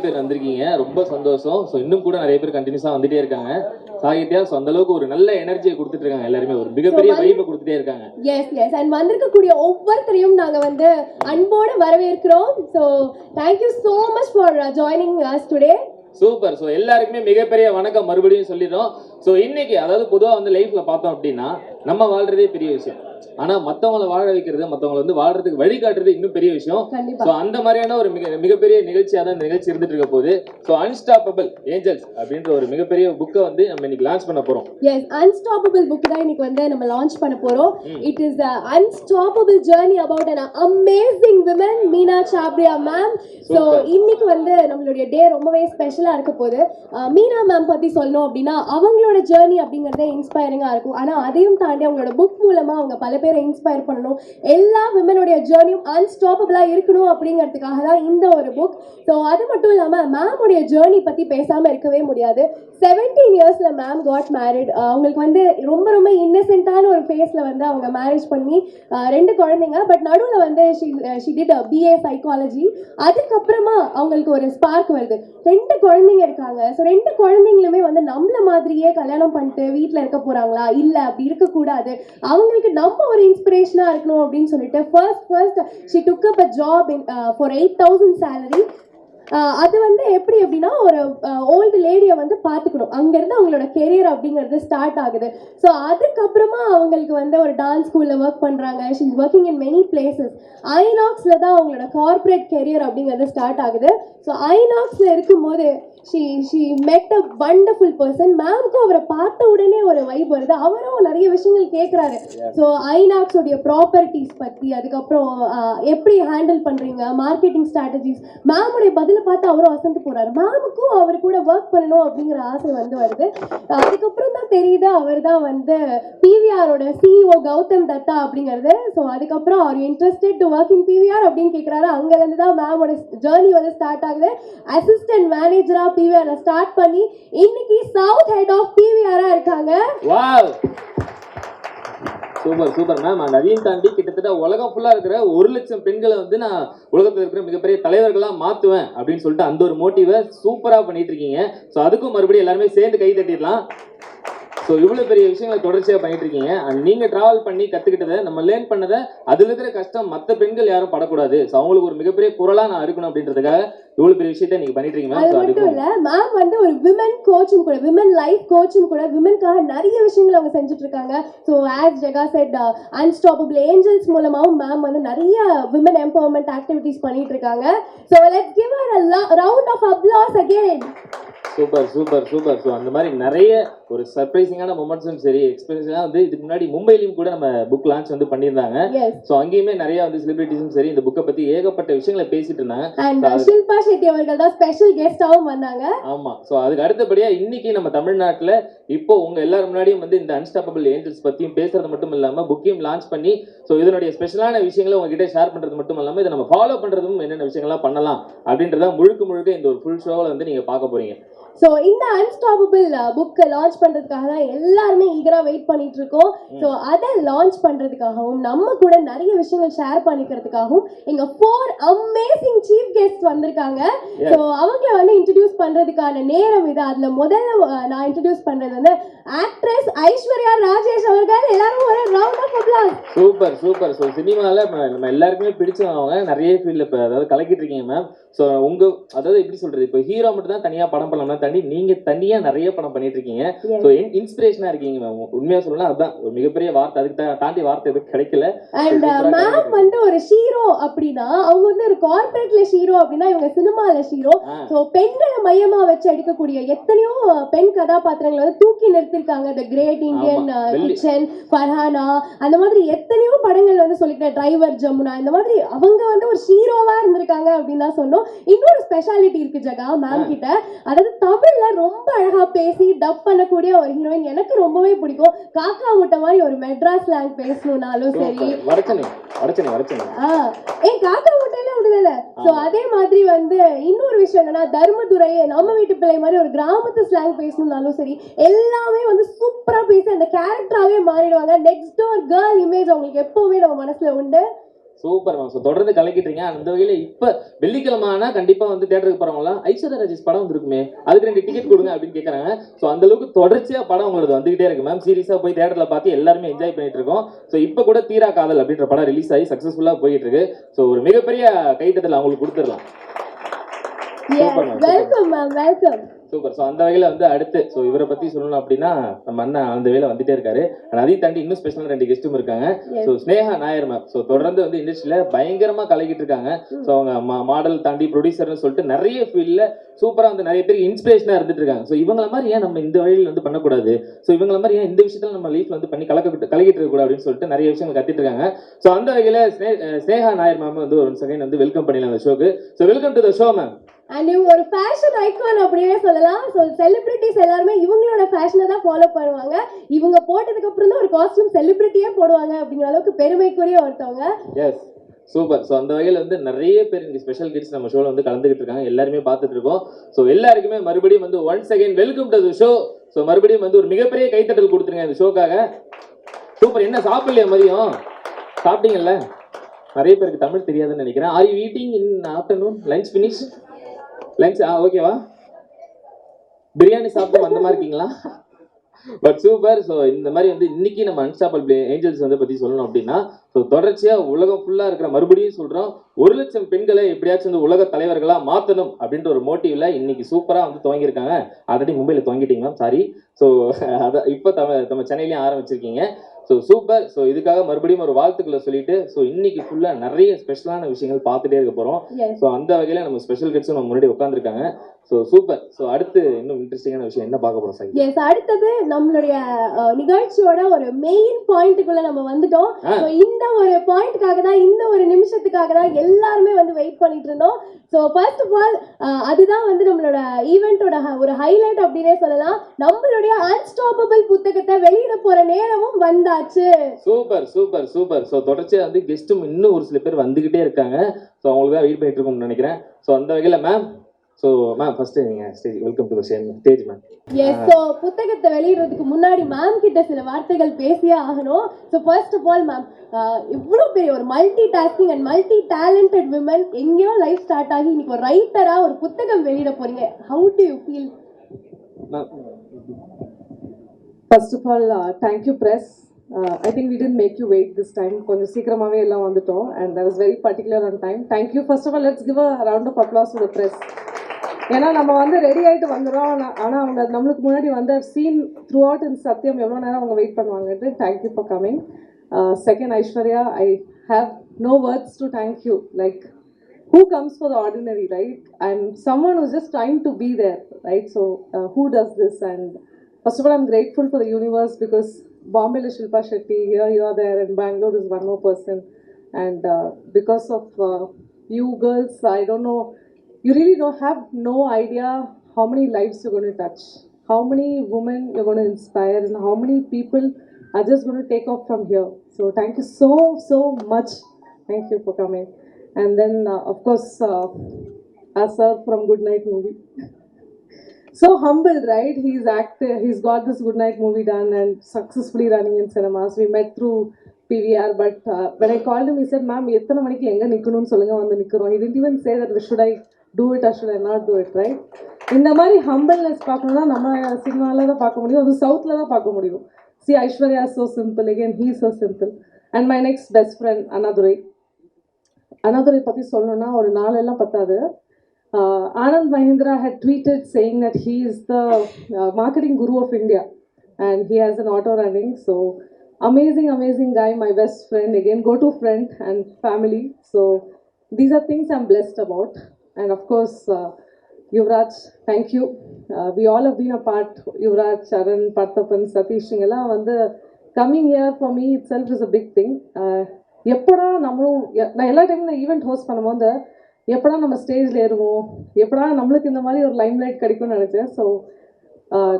பேர் வந்திருக்கீங்க, ரொம்ப சந்தோஷம். ஸோ இன்னும் கூட நிறைய பேர் கண்டினியூஸாக வந்துட்டே இருக்காங்க. சாகித்யா, ஸோ அந்த அளவுக்கு ஒரு நல்ல எனர்ஜியை கொடுத்துட்டு இருக்காங்க, எல்லாருமே ஒரு மிகப்பெரிய வைப்பை கொடுத்துட்டே இருக்காங்க. எஸ் அண்ட் வந்திருக்கக்கூடிய ஒவ்வொருத்தரையும் நாங்க வந்து அன்போடு வரவேற்கிறோம். So thank you so much for joining us today. Super. So எல்லாருக்குமே மிகப்பெரிய வணக்கம் மறுபடியும் சொல்லிடுறோம். ஸோ இன்னைக்கு அதாவது பொதுவாக வந்து லைஃப்ல பார்த்தோம் அப்படின்னா நம்ம வாழ்றதே பெரிய விஷயம். ஆனா மத்தவங்களை வாழ வைக்கிறது, மத்தவங்களை வந்து வாழ்றதுக்கு வழிகாட்டுறது இன்னும் பெரிய விஷயம். ஸோ அந்த மாதிரியான ஒரு மிகப்பெரிய நிகழ்ச்சியாக தான் இந்த நிகழ்ச்சி இருந்துட்டு இருக்க போது. ஸோ அன்ஸ்டாப்பபிள் ஏஞ்சல்ஸ் அப்படின்ற ஒரு மிகப்பெரிய புக்கை வந்து நம்ம இன்னைக்கு லான்ச் பண்ண போறோம். எஸ், அன்ஸ்டாப்பபிள் புக் தான் இன்னைக்கு வந்து நம்ம லான்ச் பண்ண போறோம். It is the unstoppable journey about an amazing woman, Meena Chhabria ma'am. So இன்னைக்கு வந்து நம்மளுடைய டே ரொம்பவே ஸ்பெஷலா இருக்க போது. மீனா மேம் பத்தி சொல்லணும் அப்படின்னா அவங்களோட ஜர்னி அப்படிங்கறதே இன்ஸ்பைரிங்கா இருக்கும். ஆனா அதையும் தாண்டி அவங்களோட புக் மூலமா அவங்க பல பேரை இன்ஸ்பயர் பண்ணணும், எல்லா விமனுடைய ஜேர்னியும் அன்ஸ்டாப்பபிளா இருக்கணும் அப்படிங்கிறதுக்காக தான் இந்த ஒரு புக். ஸோ அது மட்டும் இல்லாமல் மேமுடைய ஜேர்னி பற்றி பேசாமல் இருக்கவே முடியாது. 17 இயர்ஸ்ல மேம் காட் மேரிட். அவங்களுக்கு வந்து ரொம்ப ரொம்ப இன்னசென்ட்டான ஒரு ஃபேஸில் வந்து அவங்க மேரேஜ் பண்ணி 2 குழந்தைங்க. பட் நடுவில் வந்து ஷி டிட் BA சைக்காலஜி. அதுக்கப்புறமா அவங்களுக்கு ஒரு ஸ்பார்க் வருது. 2 குழந்தைங்க இருக்காங்க. ஸோ 2 குழந்தைங்களுமே வந்து நம்மள மாதிரியே கல்யாணம் பண்ணிட்டு வீட்டில் இருக்க போகிறாங்களா, இல்லை அப்படி இருக்கக்கூடாது, அவங்களுக்கு நம்ம ஒரு இன்ஸ்பிரேஷனா இருக்கணும் அப்படின்னு சொல்லிட்டு first she took up a job for 8,000 salary. அது வந்து எப்படி அப்படின்னா ஒரு ஓல்டு லேடியை வந்து பார்த்துக்கணும், அங்கேருந்து அவங்களோட கெரியர் அப்படிங்கிறது ஸ்டார்ட் ஆகுது. ஸோ அதுக்கப்புறமா அவங்களுக்கு வந்து ஒரு டான்ஸ் ஸ்கூலில் ஒர்க் பண்ணுறாங்க. She is working in many places. ஐநாக்ஸில் தான் அவங்களோட கார்பரேட் கெரியர் அப்படிங்கிறது ஸ்டார்ட் ஆகுது. ஸோ ஐநாக்ஸில் இருக்கும்போது she met a wonderful person. மேம்க்கும் அவரை பார்த்த உடனே ஒரு வைப் வருது. அவரும் நிறைய விஷயங்கள் கேட்குறாரு. ஸோ ஐநாக்ஸ் உடைய ப்ராப்பர்ட்டிஸ் பற்றி, அதுக்கப்புறம் எப்படி ஹேண்டில் பண்ணுறீங்க, மார்க்கெட்டிங் ஸ்ட்ராட்டஜிஸ், மேமுடைய பதிலை பார்த்து அவரும் அசந்து போகிறாரு. மேமுக்கும் அவர் கூட ஒர்க் பண்ணணும் அப்படிங்கிற ஆசை வந்து வருது. அதுக்கப்புறம் தான் தெரியுது அவர் தான் வந்து PVRோட CEO கௌதம் தத்தா அப்படிங்கிறது. ஸோ அதுக்கப்புறம் அவர் interested to work in PVR அப்படின்னு கேட்குறாரு. அங்கேருந்து தான் மேமோட ஜேர்னி வந்து ஸ்டார்ட் ஆகுது. அசிஸ்டன்ட் மேனேஜரா PVR ஸ்டார்ட் பண்ணி இன்னைக்கு சவுத் ஹெட் ஆஃப் PVR இருக்காங்க. Wow, super ma'am. அதையும் தாண்டி கிட்டத்தட்ட உலகம் ஃபுல்லா இருக்கிற 1,00,000 பெண்களை வந்து நான் உலகத்தில் இருக்கிற மிகப்பெரிய தலைவர்களா மாத்துவேன் அப்படின்னு சொல்லிட்டு அந்த ஒரு மோட்டிவை சூப்பரா பண்ணிட்டு இருக்கீங்க. ஸோ அதுக்கும் மறுபடியும் எல்லாருமே சேர்ந்து கை தட்டிடலாம். ஸோ இவ்வளோ பெரிய விஷயங்களை தொடர்ச்சியாக பண்ணிட்டு இருக்கீங்க. அண்ட் நீங்கள் ட்ராவல் பண்ணி கற்றுக்கிட்டதை, நம்ம லேர்ன் பண்ணதை, அதில் இருக்கிற கஷ்டம் மற்ற பெண்கள் யாரும் படக்கூடாது, ஸோ அவங்களுக்கு ஒரு மிகப்பெரிய குரலாக நான் இருக்கணும் அப்படின்றதுக்காக இவ்வளோ பெரிய விஷயத்தை நீங்கள் பண்ணிட்டு இருக்கீங்க. அது மட்டும் இல்லை, மேம் வந்து ஒரு விமன் கோச்சும் கூட, விமன் லைஃப் கோச்சும் கூட. விமனுக்காக நிறைய விஷயங்கள் அவங்க செஞ்சுட்டு இருக்காங்க. So as Jega said, unstoppable angels மூலமாகவும் மேம் வந்து நிறைய விமன் எம்பவர்மெண்ட் ஆக்டிவிட்டீஸ் பண்ணிட்டு இருக்காங்க. So let's give her a round of applause again. சூப்பர். ஸோ அந்த மாதிரி நிறைய ஒரு சர்ப்ரைசிங்கான மொமெண்ட்ஸும் சரி, எக்ஸ்பீரியன்ஸ்லாம் வந்து இதுக்கு முன்னாடி மும்பையிலையும் கூட நம்ம புக் லான்ச் வந்து பண்ணியிருந்தாங்க. ஸோ அங்கேயுமே நிறைய வந்து செலிபிரிட்டிஸும் சரி இந்த புக்கை பற்றி ஏகப்பட்ட விஷயங்களை பேசிட்டு இருந்தாங்க. ஷில்பா ஷெட்டி அவர்கள் தான் ஸ்பெஷல் கெஸ்டாகவும் வந்தாங்க. ஆமாம். ஸோ அதுக்கு அடுத்தபடியாக இன்னைக்கு நம்ம தமிழ்நாட்டில் இப்போ உங்கள் எல்லாரும் முன்னாடியும் வந்து இந்த அன்ஸ்டாப்பபிள் ஏஞ்சல்ஸ் பற்றியும் பேசுறது மட்டும் இல்லாமல் புக்கையும் லான்ச் பண்ணி ஸோ இதனுடைய ஸ்பெஷலான விஷயங்களை உங்ககிட்ட ஷேர் பண்ணுறது மட்டும் இல்லாமல் இதை நம்ம ஃபாலோ பண்ணுறதும் என்னென்ன விஷயங்கள்லாம் பண்ணலாம் அப்படின்றத முழுக்க இந்த ஒரு ஃபுல் ஷோவில் வந்து நீங்கள் பார்க்க போகிறீங்க. ஸோ இந்த அன்ஸ்டாப்பபிள் புக்கை லான்ச் பண்ணுறதுக்காக தான் எல்லாருமே ஈகராக வெயிட் பண்ணிட்டு இருக்கோம். ஸோ அதை லான்ச் பண்ணுறதுக்காகவும் நம்ம கூட நிறைய விஷயங்கள் ஷேர் பண்ணிக்கிறதுக்காகவும் எங்கள் 4 அமேசிங் சீஃப் கெஸ்ட் வந்திருக்காங்க. ஸோ அவங்கள வந்து இன்ட்ரடியூஸ் பண்ணுறதுக்கான நேரம் இது. அதில் முதல்ல நான் இன்ட்ரடியூஸ் பண்ணுறது வந்து ஆக்ட்ரஸ் ஐஸ்வர்யா ராஜேஷ் அவர்கள். எல்லாரும் ஒரு round of applause. Super. So சினிமாவில் நம்ம எல்லாருக்குமே பிடிச்சவங்க நிறைய ஃபீல்டில் இப்போ அதாவது கலக்கிட்டு இருக்கீங்க மேம். ஸோ அதாவது எப்படி சொல்றது, இப்போ ஹீரோ மட்டும் தான் தனியாக படம் பண்ணலாம்னா தாண்டி நீங்க தனியா நிறைய படம் பண்ணிட்டு இருக்கீங்க. ஸோ இன்ஸ்பிரேஷனா இருக்கீங்க மேம். உண்மையா சொல்லலாம் அதுதான் ஒரு மிகப்பெரிய வார்த்தை. அதுக்கு தாண்டி வார்த்தை எதுவும் கிடைக்கல. அண்ட் மேம் வந்து ஒரு ஹீரோ அப்படின்னா அவங்க வந்து ஒரு கார்பரேட்ல ஹீரோ அப்படின்னா இவங்க சினிமால ஹீரோ. ஸோ பெண்களை மையமா வச்சு எடுக்கக்கூடிய எத்தனையோ பெண் கதாபாத்திரங்களை வந்து தூக்கி நிறுத்திருக்காங்க. The great Indian kitchen, Farhana, அந்த மாதிரி எத்தனையோ படங்கள் வந்து சொல்லிட்டேன், டிரைவர் ஜமுனா, இந்த மாதிரி அவங்க வந்து ஒரு ஹீரோவா இருந்திருக்காங்க அப்படின்னு தான் சொன்னோம். இன்னொரு ஸ்பெஷாலிட்டி இருக்கு ஜகா மேம் கிட்ட. அதாவது தமிழ்ல ரொம்ப அழகா பேசி டப் பண்ணக்கூடிய ஒரு ஹீரோயின் எனக்கு ரொம்பவே பிடிக்கும். காக்கா முட்டை மாதிரி ஒரு மெட்ராஸ் ஸ்லாங் பேசணும்னாலும் சரி, காக்கா முட்டையில விடுதல. ஸோ அதே மாதிரி வந்து இன்னொரு விஷயம் என்னன்னா தர்மதுரை, நம்ம வீட்டு பிள்ளை மாதிரி ஒரு கிராமத்து ஸ்லாங் பேசணும்னாலும் சரி, எல்லாமே வந்து சூப்பரா பேசி அந்த கேரக்டராகவே மாறிடுவாங்க. நெக்ஸ்ட் டோர் கேர்ள் இமேஜ் அவங்களுக்கு எப்பவுமே நம்ம மனசுல உண்டு. Super ma'am. ஸோ தொடர்ந்து கலக்கிட்டீங்க. அந்த வகையில் இப்போ வெள்ளிக்கிழமை ஆனால் கண்டிப்பாக வந்து தேட்டருக்கு போகிறவங்களாம் ஐஸ்வர்யா ராஜேஷ் படம் வந்துருக்குமே, அதுக்கு 2 டிக்கெட் கொடுங்க அப்படின்னு கேட்குறாங்க. ஸோ அந்த அளவுக்கு தொடர்ச்சியாக படம் உங்களுக்கு வந்துகிட்டே இருக்கு மேம். சீரியஸாக போய் தேட்டரில் பார்த்து எல்லாருமே என்ஜாய் பண்ணிட்டு இருக்கோம். ஸோ இப்போ கூட தீரா காதல் அப்படின்ற படம் ரிலீஸ் ஆகி சக்ஸஸ்ஃபுல்லாக போயிட்டு இருக்கு. ஸோ ஒரு மிகப்பெரிய கைத்தட்டல் அவங்களுக்கு கொடுத்துடலாம். Welcome ma'am, welcome. சூப்பர். ஸோ அந்த வகையில் வந்து அடுத்து ஸோ இவரை பற்றி சொல்லணும் அப்படின்னா நம்ம அண்ணன் அந்த வேலை வந்துட்டே இருக்காரு. அதையும் தாண்டி இன்னும் ஸ்பெஷலான 2 கெஸ்ட்டும் இருக்காங்க. So Sneha Nair ma'am. So தொடர்ந்து வந்து இண்டஸ்ட்ரியில் பயங்கரமாக கலக்கிட்டு இருக்காங்க. ஸோ அவங்க மாடல் தாண்டி ப்ரொடியூசர்னு சொல்லிட்டு நிறைய ஃபீல்டில் சூப்பராக வந்து நிறைய பேர் இன்ஸ்பிரேஷனாக இருந்துட்டு இருக்காங்க. ஸோ இவங்கள மாதிரி ஏன் நம்ம இந்த வழியில் வந்து பண்ணக்கூடாது, ஸோ இவங்கள மாதிரி ஏன் இந்த விஷயத்தில் நம்ம லைஃப்ல வந்து பண்ணி கலக்கிட்டு இருக்கக்கூடாது அப்படின்னு சொல்லிட்டு நிறைய விஷயங்கள் கத்திட்டு இருக்காங்க. ஸோ அந்த வகையில் ஸ்னேகா நாயர் மேம் வந்து ஒரு செகண்ட் வந்து வெல்கம் பண்ணிடலாம் அந்த ஷோக்கு. So welcome to the show ma'am. And இவங்க ஒரு ஃபேஷன் ஐகான் அப்படியே சொல்லலாம். ஸோ செலிபிரிட்டிஸ் எல்லாருமே இவங்களோட ஃபேஷனை தான் ஃபாலோ பண்ணுவாங்க. இவங்க போட்டதுக்கு அப்புறம் தான் ஒரு காஸ்டியூம் செலிபிரிட்டியே போடுவாங்க அப்படிங்கிற அளவுக்கு பெருமைக்குரிய ஒருத்தவங்க. S, super. ஸோ அந்த வகையில் வந்து நிறைய பேர் இங்கே ஸ்பெஷல் கிட்ஸ் நம்ம ஷோவில் வந்து கலந்துக்கிட்டு இருக்காங்க. எல்லாருமே பார்த்துட்டு இருக்கோம். ஸோ எல்லாருக்குமே மறுபடியும் வந்து once again welcome to the show. So மறுபடியும் வந்து ஒரு மிகப்பெரிய கைத்தட்டல் கொடுத்துருங்க இந்த ஷோக்காக. சூப்பர். என்ன சாப்பிடலையா மதியம்? சாப்பிட்டீங்கல்ல? நிறைய பேருக்கு தமிழ் தெரியாதுன்னு நினைக்கிறேன். Are you eating in afternoon? Lunch finish? Lunch ஓகேவா? பிரியாணி சாப்பிட்டு அந்த மாதிரி இருக்கீங்களா? But super. ஸோ இந்த மாதிரி வந்து இன்னைக்கு நம்ம அன்ஸ்டாப்பபிள் ஏஞ்சல்ஸ் வந்து பற்றி சொல்லணும் அப்படின்னா, ஸோ தொடர்ச்சியாக உலகம் ஃபுல்லாக இருக்கிற மறுபடியும் சொல்கிறோம் 1 லட்சம் பெண்களை எப்படியாச்சும் வந்து உலக தலைவர்களாக மாற்றணும் அப்படின்ற ஒரு மோட்டிவ்ல இன்னைக்கு சூப்பராக வந்து துவங்கியிருக்காங்க. ஆல்ரெடி மும்பையில் துவங்கிட்டீங்க மேம், சாரி. ஸோ அதை இப்போ நம்ம சென்னையிலையும் ஆரம்பிச்சிருக்கீங்க. So super. ஸோ இதுக்காக மறுபடியும் ஒரு வாழ்த்துக்களை சொல்லிட்டு ஸோ இன்னைக்கு ஃபுல்லாக நிறைய ஸ்பெஷலான விஷயங்கள் பார்த்துட்டே இருக்க போகிறோம். ஸோ அந்த வகையில் நம்ம ஸ்பெஷல் கெட்ஸும் நம்ம முன்னாடி உட்காந்துருக்காங்க. So super. ஸோ அடுத்து இன்னும் இன்ட்ரெஸ்டிங்கான விஷயம் என்ன பார்க்க போகிறோம் சார்? எஸ், அடுத்தது நம்மளுடைய நிகழ்ச்சியோட ஒரு மெயின் பாயிண்ட்டுக்குள்ள நம்ம வந்துட்டோம். ஸோ இந்த ஒரு பாயிண்ட்டுக்காக தான், இந்த ஒரு நிமிஷத்துக்காக தான் எல்லாருமே வந்து வெயிட் பண்ணிட்டு இருந்தோம். ஸோ ஃபர்ஸ்ட் ஆஃப் ஆல் அதுதான் வந்து நம்மளோட ஈவெண்ட்டோட ஒரு ஹைலைட் அப்படின்னே சொல்லலாம். நம்மளுடைய அன்ஸ்டாப்பபிள் புத்தகத்தை வெளியிட போற நேரமும் வந்தாச்சு. Super super super. ஸோ தொடர்ச்சியாக வந்து கெஸ்ட்டும் இன்னும் ஒரு சில பேர் வந்துகிட்டே இருக்காங்க. ஸோ அவங்களுக்கு தான் வெயிட் பண்ணிட்டு இருக்கோம்னு நினைக்கிறேன். ஸோ அந்த வகையில் மேம், ஸோ மேம் ஃபர்ஸ்ட் நீங்கள் stage welcome to the stage ma'am. Yes, so புத்தகத்தை வெளியிடுறதுக்கு முன்னாடி மேம் கிட்ட சில வார்த்தைகள் பேசியே ஆகணும். So first of all ma'am, இவ்வளோ பெரிய ஒரு multitasking and multitalented women, எங்கேயோ லைஃப் ஸ்டார்ட் ஆகி இன்னைக்கு ஒரு ரைட்டராக ஒரு புத்தகம் வெளியிட போறீங்க. How do you feel? First of all, thank you press. I think we didn't make you wait this time. கொஞ்சம் சீக்கிரமாவே எல்லாம் வந்துட்டோம் and I was very particular on time. Thank you. First of all, let's give a round of applause to the press. ஏன்னா நம்ம வந்து ready ஆகிட்டு வந்துடுறோம். ஆனால் அவங்க நம்மளுக்கு முன்னாடி வந்து சீன் த்ரூ அவுட் இன் சத்தியம் எவ்வளோ நேரம் அவங்க வெயிட் பண்ணுவாங்கன்ட்டு. Thank you for coming. Second, Aishwarya, I have no words to thank you. Like who comes for the ordinary, right? I'm someone who's just trying to be there, right? So who does this? And first of all, I'm grateful for the universe because Bombay is Shilpa Shetty, here you are there, and Bangalore is one more person. And because of you girls, I don't know, you really don't have no idea how many lives you're going to touch, how many women you're going to inspire, and how many people are just going to take off from here. So thank you so much. Thank you for coming. And then of course our sir from Good Night movie. So humble, right? He's got this Good Night movie done and successfully running in cinemas. We met through PVR, but when I called him, he said, ma'am, எத்தனை மணிக்கு எங்க நிக்கணும்னு சொல்லுங்க, வந்து நிக்கிறோம். He didn't even say that should I do it or should I not do it, right? இந்த மாதிரி humbleness பார்க்கணும்னா நம்ம சினிமால தான் பார்க்க முடியும், அது சவுத்ல தான் பார்க்க முடியும். See, Aishwarya is so simple, again he is so simple. And my next best friend, Annadurai பத்தி சொல்லணும்னா ஒரு நாளெல்லாம் பத்தாது. Anand Mahindra had tweeted saying that he is the marketing guru of India and he has an auto running. So amazing guy, my best friend, again go-to friend and family. So these are things I'm blessed about. And of course Yuvraj, thank you. We all have been a part. Yuvraj, Charan, Parthapan, Satish எல்லாம் வந்து coming here for me itself is a big thing. எப்படா நம்மளும் நான் எல்லா டைமும் நான் event host பண்ணும்போது எப்படா நம்ம ஸ்டேஜில் ஏறுவோம், எப்படா நம்மளுக்கு இந்த மாதிரி ஒரு லைம் லைட் கிடைக்கும்னு நினச்சேன். So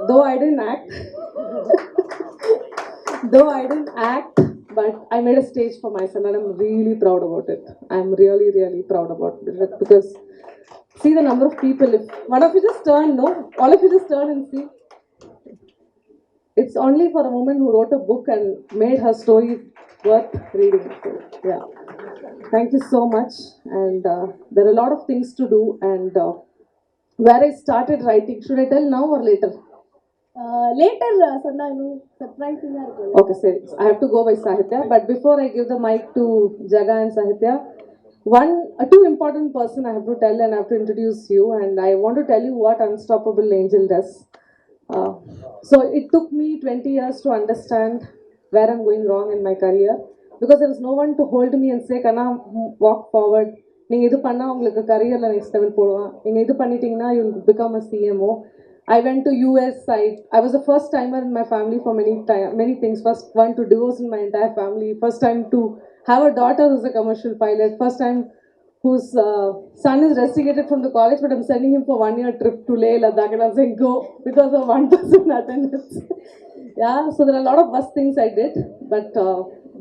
though I didn't act, but I made a stage for myself and I'm really proud about it. I'm really proud about it because see the number of people. If one of you just turn, no, all of you just turn and see. It's only for a woman who wrote a book and made her story worth reading. So, yeah. Thank you so much. And there are a lot of things to do. And where I started writing, should I tell now or later? Later சொன்னா இன்னும் சர்ப்ரைசிங்காக இருக்கும். Okay, so I have to go by Sahitya. But before I give the mic to Jaga and Sahitya, two important person I have to tell and I have to introduce you. And I want to tell you what Unstoppable Angel does. So it took me 20 years to understand where I'm going wrong in my career because there was no one to hold me and say, Kana, walk forward. நீங்கள் இது பண்ணால் உங்களுக்கு கரியரில் next level போகலாம் நீங்கள் இது பண்ணிட்டீங்கன்னா you will become a CMO I went to US. I was the first timer in my family for many things. First one to divorce in my entire family. First time to have a daughter who's a commercial pilot. First time whose son is rusticated from the college, but I'm sending him for 1 year trip to Leh Ladakh, and I'm saying go because of 1% attendance. Yeah, so there are a lot of bus things I did, but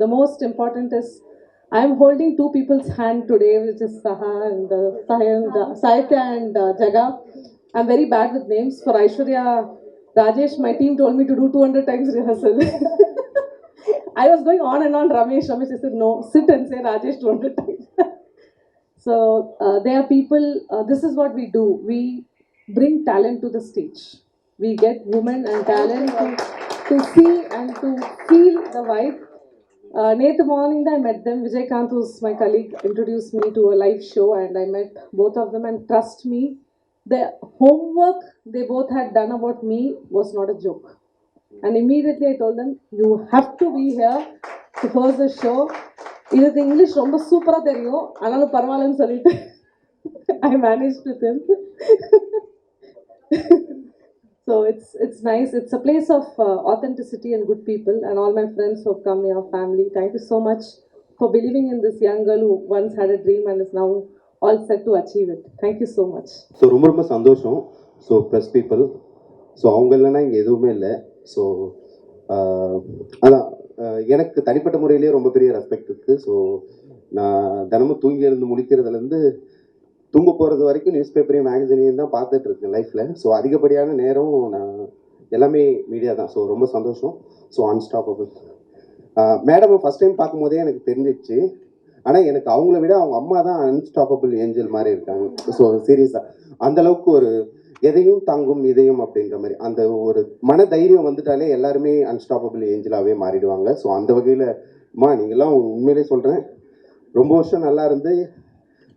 the most important is I'm holding two people's hand today, which is Sahitya and Jaga. I'm very bad with names. For Aishwarya Rajesh, my team told me to do 200 times rehearsal. I was going on and on. Ramesh, I said, no, sit and say Rajesh 200 times. So there are people, this is what we do. We bring talent to the stage. We get women and talent to see and to feel the vibe. Next morning I met them. Vijay Kant, who's my colleague, introduced me to a live show and I met both of them, and trust me, the homework they both had done about me was not a joke. And immediately I told them, you have to be here to host the show. இதுக்கு English ரொம்ப சூப்பராக தெரியும் ஆனாலும் பரவாயில்லன்னு சொல்லிட்டு I managed with him. So it's nice. It's a place of authenticity and good people, and all my friends who have come here, family. Thank you so much for believing in this young girl who once had a dream and is now all set to achieve it. Thank you so much. So ரொம்ப ரொம்ப சந்தோஷம். So press people, so அவங்க இல்லைன்னா இங்கே எதுவுமே இல்லை. So அதான் எனக்கு தனிப்பட்ட முறையிலேயே ரொம்ப பெரிய ரெஸ்பெக்ட் இருக்குது. ஸோ நான் தினமும் தூங்கி எழுந்து முடிக்கிறதுலேருந்து தூங்க போகிறது வரைக்கும் நியூஸ் பேப்பரையும் மேகசினையும் தான் பார்த்துட்ருக்கேன் லைஃப்பில். ஸோ அதிகப்படியான நேரம் நான் எல்லாமே மீடியா தான். ஸோ ரொம்ப சந்தோஷம். So unstoppable madam first time பார்க்கும்போதே எனக்கு தெரிஞ்சிச்சு. ஆனால் எனக்கு அவங்கள விட அவங்க அம்மா தான் அன்ஸ்டாப்பபிள் ஏஞ்சல் மாதிரி இருக்காங்க. ஸோ சீரியஸாக அந்தளவுக்கு ஒரு எதையும் தாங்கும் இதயம் அப்படின்ற மாதிரி அந்த ஒரு மன தைரியம் வந்துட்டாலே எல்லாருமே அன்ஸ்டாப்பபிள் ஏஞ்சலாகவே மாறிடுவாங்க. ஸோ அந்த வகையில் அம்மா நீங்கள்லாம் உண்மையிலே சொல்கிறேன், ரொம்ப வருஷம் நல்லா இருந்து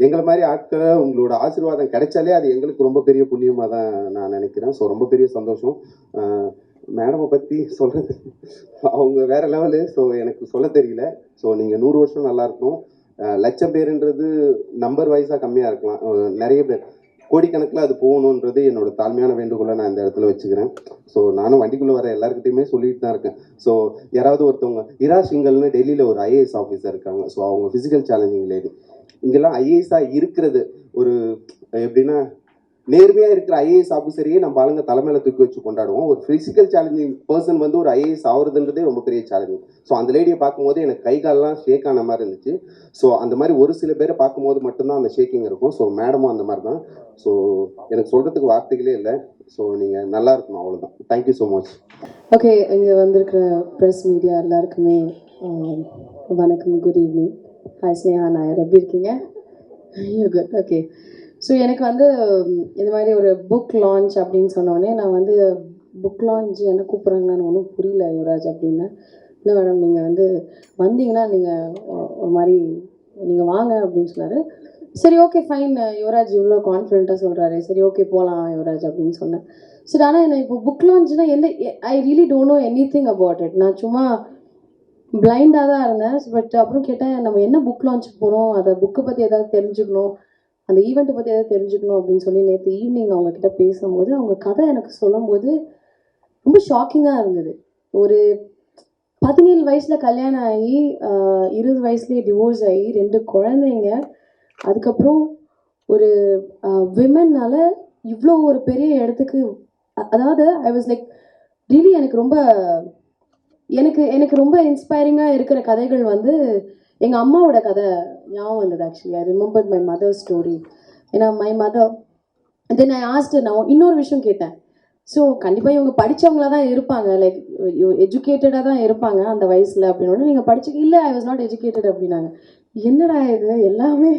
எங்களை மாதிரி ஆட்களை உங்களோட ஆசீர்வாதம் கிடைச்சாலே அது எங்களுக்கு ரொம்ப பெரிய புண்ணியமாக தான் நான் நினைக்கிறேன். ஸோ ரொம்ப பெரிய சந்தோஷம். மேடமை பற்றி சொல்கிறது அவங்க வேறு லெவலு. ஸோ எனக்கு சொல்ல தெரியல. ஸோ நீங்கள் 100 வருஷம் நல்லா இருக்கணும். லட்சம் பேருன்றது நம்பர் வைஸாக கம்மியாக இருக்கலாம், நிறைய பேர் கோடிக்கணக்கில் அது போகணுன்றது என்னோட தாழ்மையான வேண்டுகோளை நான் இந்த இடத்துல வச்சுக்கிறேன். ஸோ நானும் வண்டிக்குள்ளே வர எல்லாருக்கிட்டையுமே சொல்லிட்டு தான் இருக்கேன். ஸோ யாராவது ஒருத்தவங்க இரா சிங்கல்னு டெல்லியில் ஒரு ஐஏஎஸ் ஆஃபீஸர் இருக்காங்க. ஸோ அவங்க ஃபிசிக்கல் சேலஞ்சிங் லேடி. இங்கெல்லாம் ஐஏஎஸ்ஸாக இருக்கிறது ஒரு எப்படின்னா நேர்மையாக இருக்கிற ஐஏஎஸ் ஆஃபீஸரையே நம்ம ஆளுங்க தலைமையில தூக்கி வச்சு கொண்டாடுவோம். ஒரு ஃபிசிக்கல் சேலஞ்சிங் பர்சன் வந்து ஒரு ஐஏஎஸ் ஆகுறதுன்றதே ரொம்ப பெரிய சேலஞ்சிங். ஸோ அந்த லேடியை பார்க்கும்போது எனக்கு கை காலெலாம் ஷேக் ஆன மாதிரி இருந்துச்சு. ஸோ அந்த மாதிரி ஒரு சில பேரை பார்க்கும்போது மட்டும்தான் அந்த ஷேக்கிங் இருக்கும். ஸோ மேடமும் அந்த மாதிரி தான். ஸோ எனக்கு சொல்கிறதுக்கு வார்த்தைகளே இல்லை. ஸோ நீங்கள் நல்லா இருக்கணும், அவ்வளோதான். Thank you so much. ஓகே, இங்கே வந்திருக்கிற ப்ரெஸ் மீடியா எல்லாருக்குமே வணக்கம், good evening. Hi Sneha Nair, எப்படி இருக்கீங்க? குட். ஓகே, ஸோ எனக்கு வந்து இந்த மாதிரி ஒரு புக் லான்ச் அப்படின்னு சொன்னோடனே நான் வந்து புக் லான்ச் என்ன கூப்பிட்றாங்கன்னு ஒன்றும் புரியல யுவராஜ் அப்படின்னு. இல்லை மேடம், நீங்கள் வந்து வந்தீங்கன்னா நீங்கள் ஒரு மாதிரி நீங்கள் வாங்க அப்படின்னு சொன்னார். சரி ஓகே ஃபைன், யுவராஜ் இவ்வளோ கான்ஃபிடென்ட்டாக சொல்கிறாரு, சரி ஓகே போகலாம் யுவராஜ் அப்படின்னு சொன்னேன். சரி, ஆனால் என்ன இப்போ புக் லான்ச்னால் எந்த I really don't know anything about it. நான் சும்மா பிளைண்டாக தான் இருந்தேன். பட் அப்புறம் கேட்டேன், நம்ம என்ன புக் லான்ச் போகிறோம், அதை புக்கை பற்றி ஏதாவது தெரிஞ்சுக்கணும், அந்த ஈவெண்ட்டை பற்றி எதாவது தெரிஞ்சுக்கணும் அப்படின்னு சொல்லி நேற்று ஈவினிங் அவங்கக்கிட்ட பேசும்போது அவங்க கதை எனக்கு சொல்லும்போது ரொம்ப ஷாக்கிங்காக இருந்தது. ஒரு 17 வயசில் கல்யாணம் ஆகி 20 வயசுலேயே டிவோர்ஸ் ஆகி 2 குழந்தைங்க, அதுக்கப்புறம் ஒரு விமன்னால் இவ்வளோ ஒரு பெரிய இடத்துக்கு, அதாவது ஐ வாஸ் லைக் ரியலி எனக்கு ரொம்ப இன்ஸ்பைரிங்காக இருக்கிற கதைகள் வந்து எங்கள் அம்மாவோட கதை ஞாபகம் வந்தது. Actually I remembered my mother story. ஏன்னா my mother then I asked, நான் இன்னொரு விஷயம் கேட்டேன், ஸோ கண்டிப்பாக இவங்க படித்தவங்கள தான் இருப்பாங்க, லைக் எஜுகேட்டடாக தான் இருப்பாங்க அந்த வயசில் அப்படின்னு. நீங்கள் படிச்சு இல்லை ஐ வாஸ் நாட் எஜுகேட்டட் அப்படின்னாங்க. என்னடா இது எல்லாமே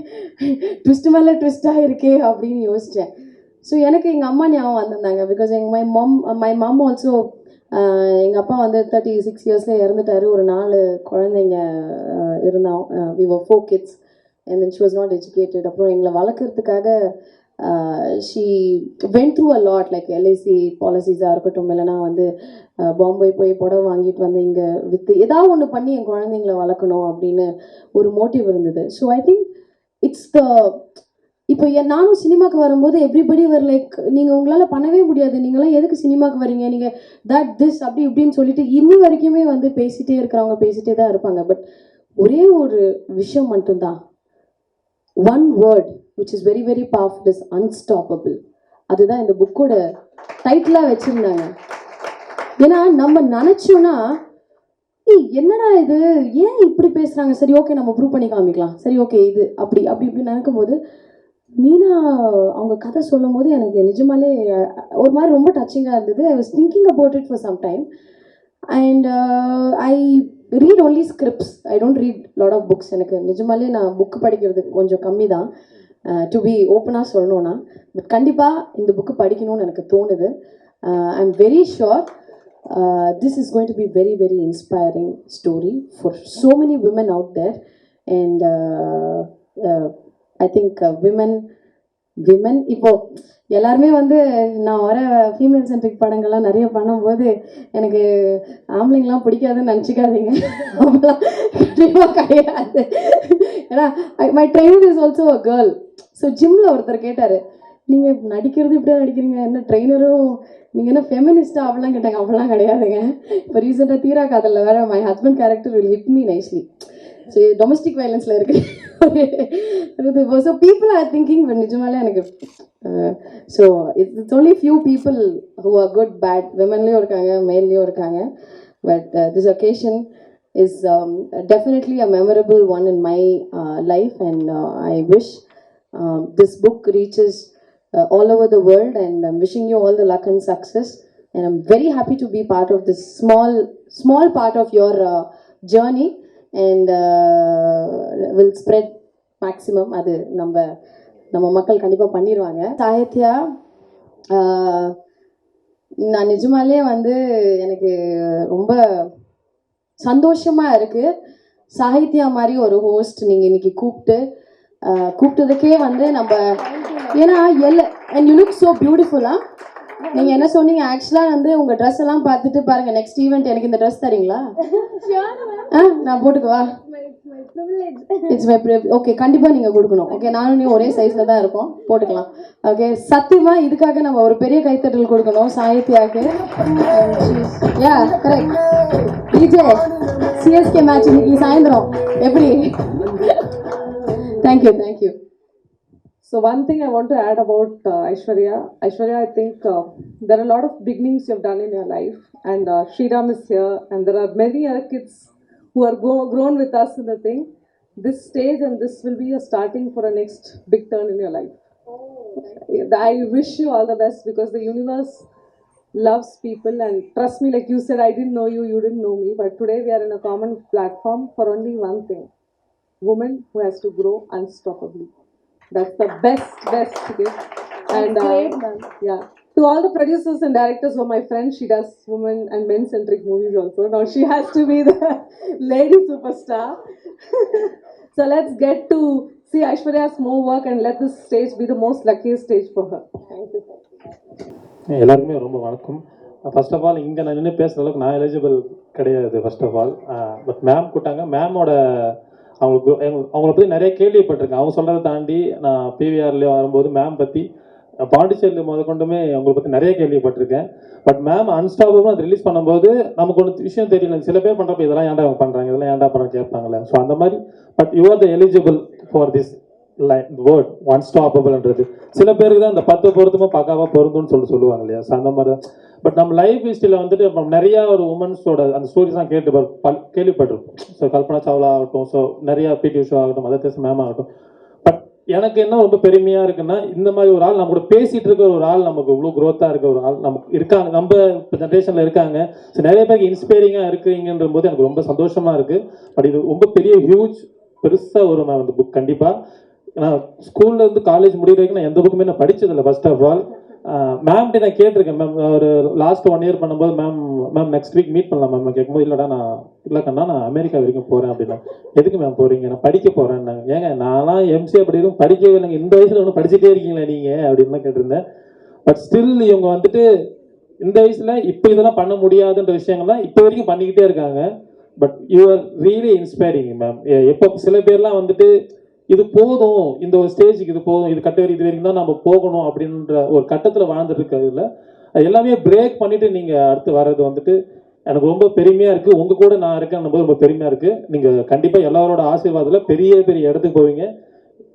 ட்விஸ்ட் மேலே ட்விஸ்டாக இருக்கே அப்படின்னு யோசித்தேன். ஸோ எனக்கு எங்கள் அம்மா ஞாபகம் வந்திருந்தாங்க. பிகாஸ் மை மம் ஆல்சோ எங்கள் அப்பா வந்து 36 இயர்ஸில் இறந்துட்டார். ஒரு 4 குழந்தைங்க இருந்தான். We were 4 kids and then she was not educated. அப்புறம் எங்களை வளர்க்குறதுக்காக she went through a lot, like LIC பாலிசிஸாக இருக்கட்டும், இல்லைனா வந்து பாம்பே போய் புடவை வாங்கிட்டு வந்து இங்கே விற்று ஏதாவது ஒன்று பண்ணி என் குழந்தைங்கள வளர்க்கணும் அப்படின்னு ஒரு மோட்டிவ் இருந்தது. So I think it's the இப்போ நானும் சினிமாவுக்கு வரும்போது எவ்ரிபடி வர் லைக் நீங்கள் உங்களால் பண்ணவே முடியாது, நீங்களாம் எதுக்கு சினிமாவுக்கு வரீங்க, நீங்கள் தட் திஸ் அப்படி இப்படின்னு சொல்லிட்டு இன்னி வரைக்குமே வந்து பேசிகிட்டே இருக்கிறவங்க பேசிகிட்டே தான் இருப்பாங்க. பட் ஒரே ஒரு விஷயம் மட்டும்தான், one word which is very very powerful is unstoppable. அதுதான் இந்த புக்கோட டைட்டிலாக வச்சுருந்தாங்க. ஏன்னா நம்ம நினச்சோன்னா என்னடா இது ஏன் இப்படி பேசுகிறாங்க, சரி ஓகே நம்ம ப்ரூவ் பண்ணி காமிக்கலாம், சரி ஓகே இது அப்படி அப்படி இப்படி நினைக்கும் போது மீனா அவங்க கதை சொல்லும் போது எனக்கு நிஜமாலே ஒரு மாதிரி ரொம்ப டச்சிங்காக இருந்தது. I was thinking about it for some time and I read only scripts, I don't read lot of books. எனக்கு நிஜமாலே நான் புக்கு படிக்கிறது கொஞ்சம் கம்மி தான், டு பி ஓப்பனாக சொல்லணுன்னா. பட் கண்டிப்பாக இந்த புக்கு படிக்கணும்னு எனக்கு தோணுது. I am very sure this is going to be very very inspiring story for so many women out there. And I think women இப்போது எல்லாருமே வந்து நான் வர ஃபீமேல் சென்ட்ரிக் படங்கள்லாம் நிறைய பண்ணும்போது எனக்கு ஆம்பளைங்கெலாம் பிடிக்காதுன்னு நினச்சிக்காதீங்க, அவங்களாம் கண்டிப்பாக கிடையாது. ஏன்னா my trainer is also a girl. So ஜிம்மில் ஒருத்தர் கேட்டார், நீங்கள் நடிக்கிறது இப்படியா நடிக்கிறீங்க, என்ன ட்ரெயினரும் நீங்கள் என்ன ஃபெமினிஸ்ட்டாக அப்படிலாம் கேட்டாங்க. அப்படிலாம் கிடையாதுங்க. இப்போ ரீசெண்டாக தீரா காதலில் வேறு my husband character will hit me nicely. So domestic வயலன்ஸில் இருக்குது. ஸோ பீப்புள் ஆர் திங்கிங் நிஜமாலே எனக்கு so it's only few people who are good bad, விமன்லேயும் இருக்காங்க மேல்லேயும் இருக்காங்க. But this occasion is definitely a memorable one in my life, and I wish this book reaches all over the world, and I'm wishing you all the luck and success, and I'm very happy to be part of this small part of your journey, and will spread maximum. அது நம்ம மக்கள் கண்டிப்பாக பண்ணிடுவாங்க. சாகித்யா நான் நிஜமாலே வந்து எனக்கு ரொம்ப சந்தோஷமாக இருக்குது. சாகித்யா மாதிரி ஒரு ஹோஸ்ட் நீங்கள் இன்னைக்கு கூப்பிட்டதுக்கே வந்து நம்ம ஏன்னா அண்ட் யூ லுக் ஸோ பியூட்டிஃபுல்லாக. நீங்கள் என்ன சொன்னீங்க, ஆக்சுவலாக வந்து உங்கள் ட்ரெஸ் எல்லாம் பார்த்துட்டு பாருங்கள், நெக்ஸ்ட் ஈவெண்ட் எனக்கு இந்த ட்ரெஸ் தரீங்களா? நான் போட்டுக்குவா? It's my privilege. ஓகே, கண்டிப்பாக நீங்கள் கொடுக்கணும். ஓகே, நானும் நீ ஒரே சைஸில் தான் இருக்கோம், போட்டுக்கலாம். ஓகே, சத்தியமாக இதுக்காக நம்ம ஒரு பெரிய கைத்தட்டல் கொடுக்கணும் சாகித்யாவுக்கு. Yeah correct. Vijay CSK match இன்னைக்கு சாயந்தரம் எப்படி? Thank you. So one thing I want to add about Aishwarya, I think there are a lot of beginnings you have done in your life, and Sriram is here, and there are many other kids who are grown with us in the thing. This stage and this will be a starting for a next big turn in your life. I wish you all the best, because the universe loves people, and trust me, like you said, I didn't know you, you didn't know me, but today we are in a common platform for only one thing: woman who has to grow unstoppably. That's the best gift. And great, ma'am. Yeah, to all the producers and directors who are my friends, she does women and men centric movies also. Now she has to be the lady superstar. So let's get to see Aishwarya's more work, and let this stage be the most luckiest stage for her. Thank you. எல்லாருக்குமே ரொம்ப வணக்கம். First of all இங்கே நான் நின்று பேசுகிற அளவுக்கு நான் eligible கிடையாது first of all. But ma'am கூட்டாங்க. மேமோட அவங்கள பற்றி நிறைய கேள்விப்பட்டிருக்கேன். அவங்க சொல்கிறத தாண்டி நான் பிவிஆர்லேயே வரும்போது மேம் பற்றி பாண்டிச்சேரியில் முதற்கொண்டுமே அவங்கள பற்றி நிறைய கேள்விப்பட்டிருக்கேன். பட் மேம் அன்ஸ்டாப்பபிள் அது ரிலீஸ் பண்ணும்போது நமக்கு ஒரு விஷயம் தெரியல. சில பேர் பண்ணுறப்ப இதெல்லாம் ஏன்டா அவங்க பண்ணுறாங்க, இதெல்லாம் ஏன்டா பண்ணுறாங்க கேட்பாங்களே. ஸோ அந்த மாதிரி but you are the eligible for this word அன்ஸ்டாப்பபிள்ன்றது. சில பேருக்கு தான் இந்த 10 பொருத்தமும் பக்காவாக பொருந்தும்னு சொல்லுவாங்க இல்லையா. ஸோ அந்த மாதிரி பட் நம்ம லைஃப் ஹிஸ்ட்ரியில் வந்துட்டு நிறையா ஒரு உமன்ஸோட அந்த ஸ்டோரிஸ்லாம் கேள்விப்பட்டிருக்கோம். ஸோ கல்பனா சாவ்லா ஆகட்டும், ஸோ நிறையா பிடி உஷா ஆகட்டும், மதர் தெரேசா மேம் ஆகட்டும். பட் எனக்கு என்ன ரொம்ப பெருமையாக இருக்குன்னா இந்த மாதிரி ஒரு ஆள் நம்ம கூட பேசிகிட்டு இருக்க ஒரு ஆள் நமக்கு இவ்வளோ க்ரோத்தாக இருக்க ஒரு ஆள் நமக்கு இருக்காங்க, நம்ம இப்போ ஜென்ரேஷனில் இருக்காங்க. ஸோ நிறைய பேருக்கு இன்ஸ்பைரிங்காக இருக்கிறீங்கன்ற போது எனக்கு ரொம்ப சந்தோஷமாக இருக்குது. பட் இது ரொம்ப பெரிய ஹியூஜ் பெருசாக வரும் மேம் இந்த புக். கண்டிப்பாக நான் ஸ்கூல்லேருந்து காலேஜ் முடிகிற வரைக்கும் நான் எந்த புக்குமே நான் படித்ததில்லை. ஃபர்ஸ்ட் ஆஃப் ஆல் மேம்கிட்ட நான் கேட்டிருக்கேன். மேம் ஒரு லாஸ்ட் 1 year பண்ணும்போது மேம் நெக்ஸ்ட் வீக் மீட் பண்ணலாம் மேம் கேட்கும்போது, இல்லைடா நான் இல்லைக்கண்ணா நான் அமெரிக்கா வரைக்கும் போகிறேன் அப்படின்னா. எதுக்கு மேம் போகிறீங்க? நான் படிக்க போகிறேன்னாங்க. ஏங்க நான்லாம் எம்சிஏ படிக்கிறோம் படிக்கவே இல்லைங்க, இந்த வயசில் ஒன்று படிச்சுட்டே இருக்கீங்களா நீங்கள் அப்படின்னு கேட்டிருந்தேன். பட் ஸ்டில் இவங்க வந்துட்டு இந்த வயசில் இப்போ இதெல்லாம் பண்ண முடியாதுன்ற விஷயங்கள்லாம் இப்போ வரைக்கும் பண்ணிக்கிட்டே இருக்காங்க. But you are really inspiring ma'am. எப்போ சில பேர்லாம் வந்துட்டு இது போதும், இந்த ஒரு ஸ்டேஜுக்கு இது போதும், இது கட்ட இது வரைக்கும் தான் நம்ம போகணும் அப்படின்ற ஒரு கட்டத்தில் வாழ்ந்துட்டு இருக்கிறதுல அது எல்லாமே பிரேக் பண்ணிட்டு நீங்கள் அடுத்து வர்றது வந்துட்டு எனக்கு ரொம்ப பெருமையாக இருக்குது. உங்கள் கூட நான் இருக்கேன் போது ரொம்ப பெருமையாக இருக்குது. நீங்கள் கண்டிப்பாக எல்லாரோட ஆசீர்வாதத்தில் பெரிய பெரிய இடத்துக்கு போவீங்க.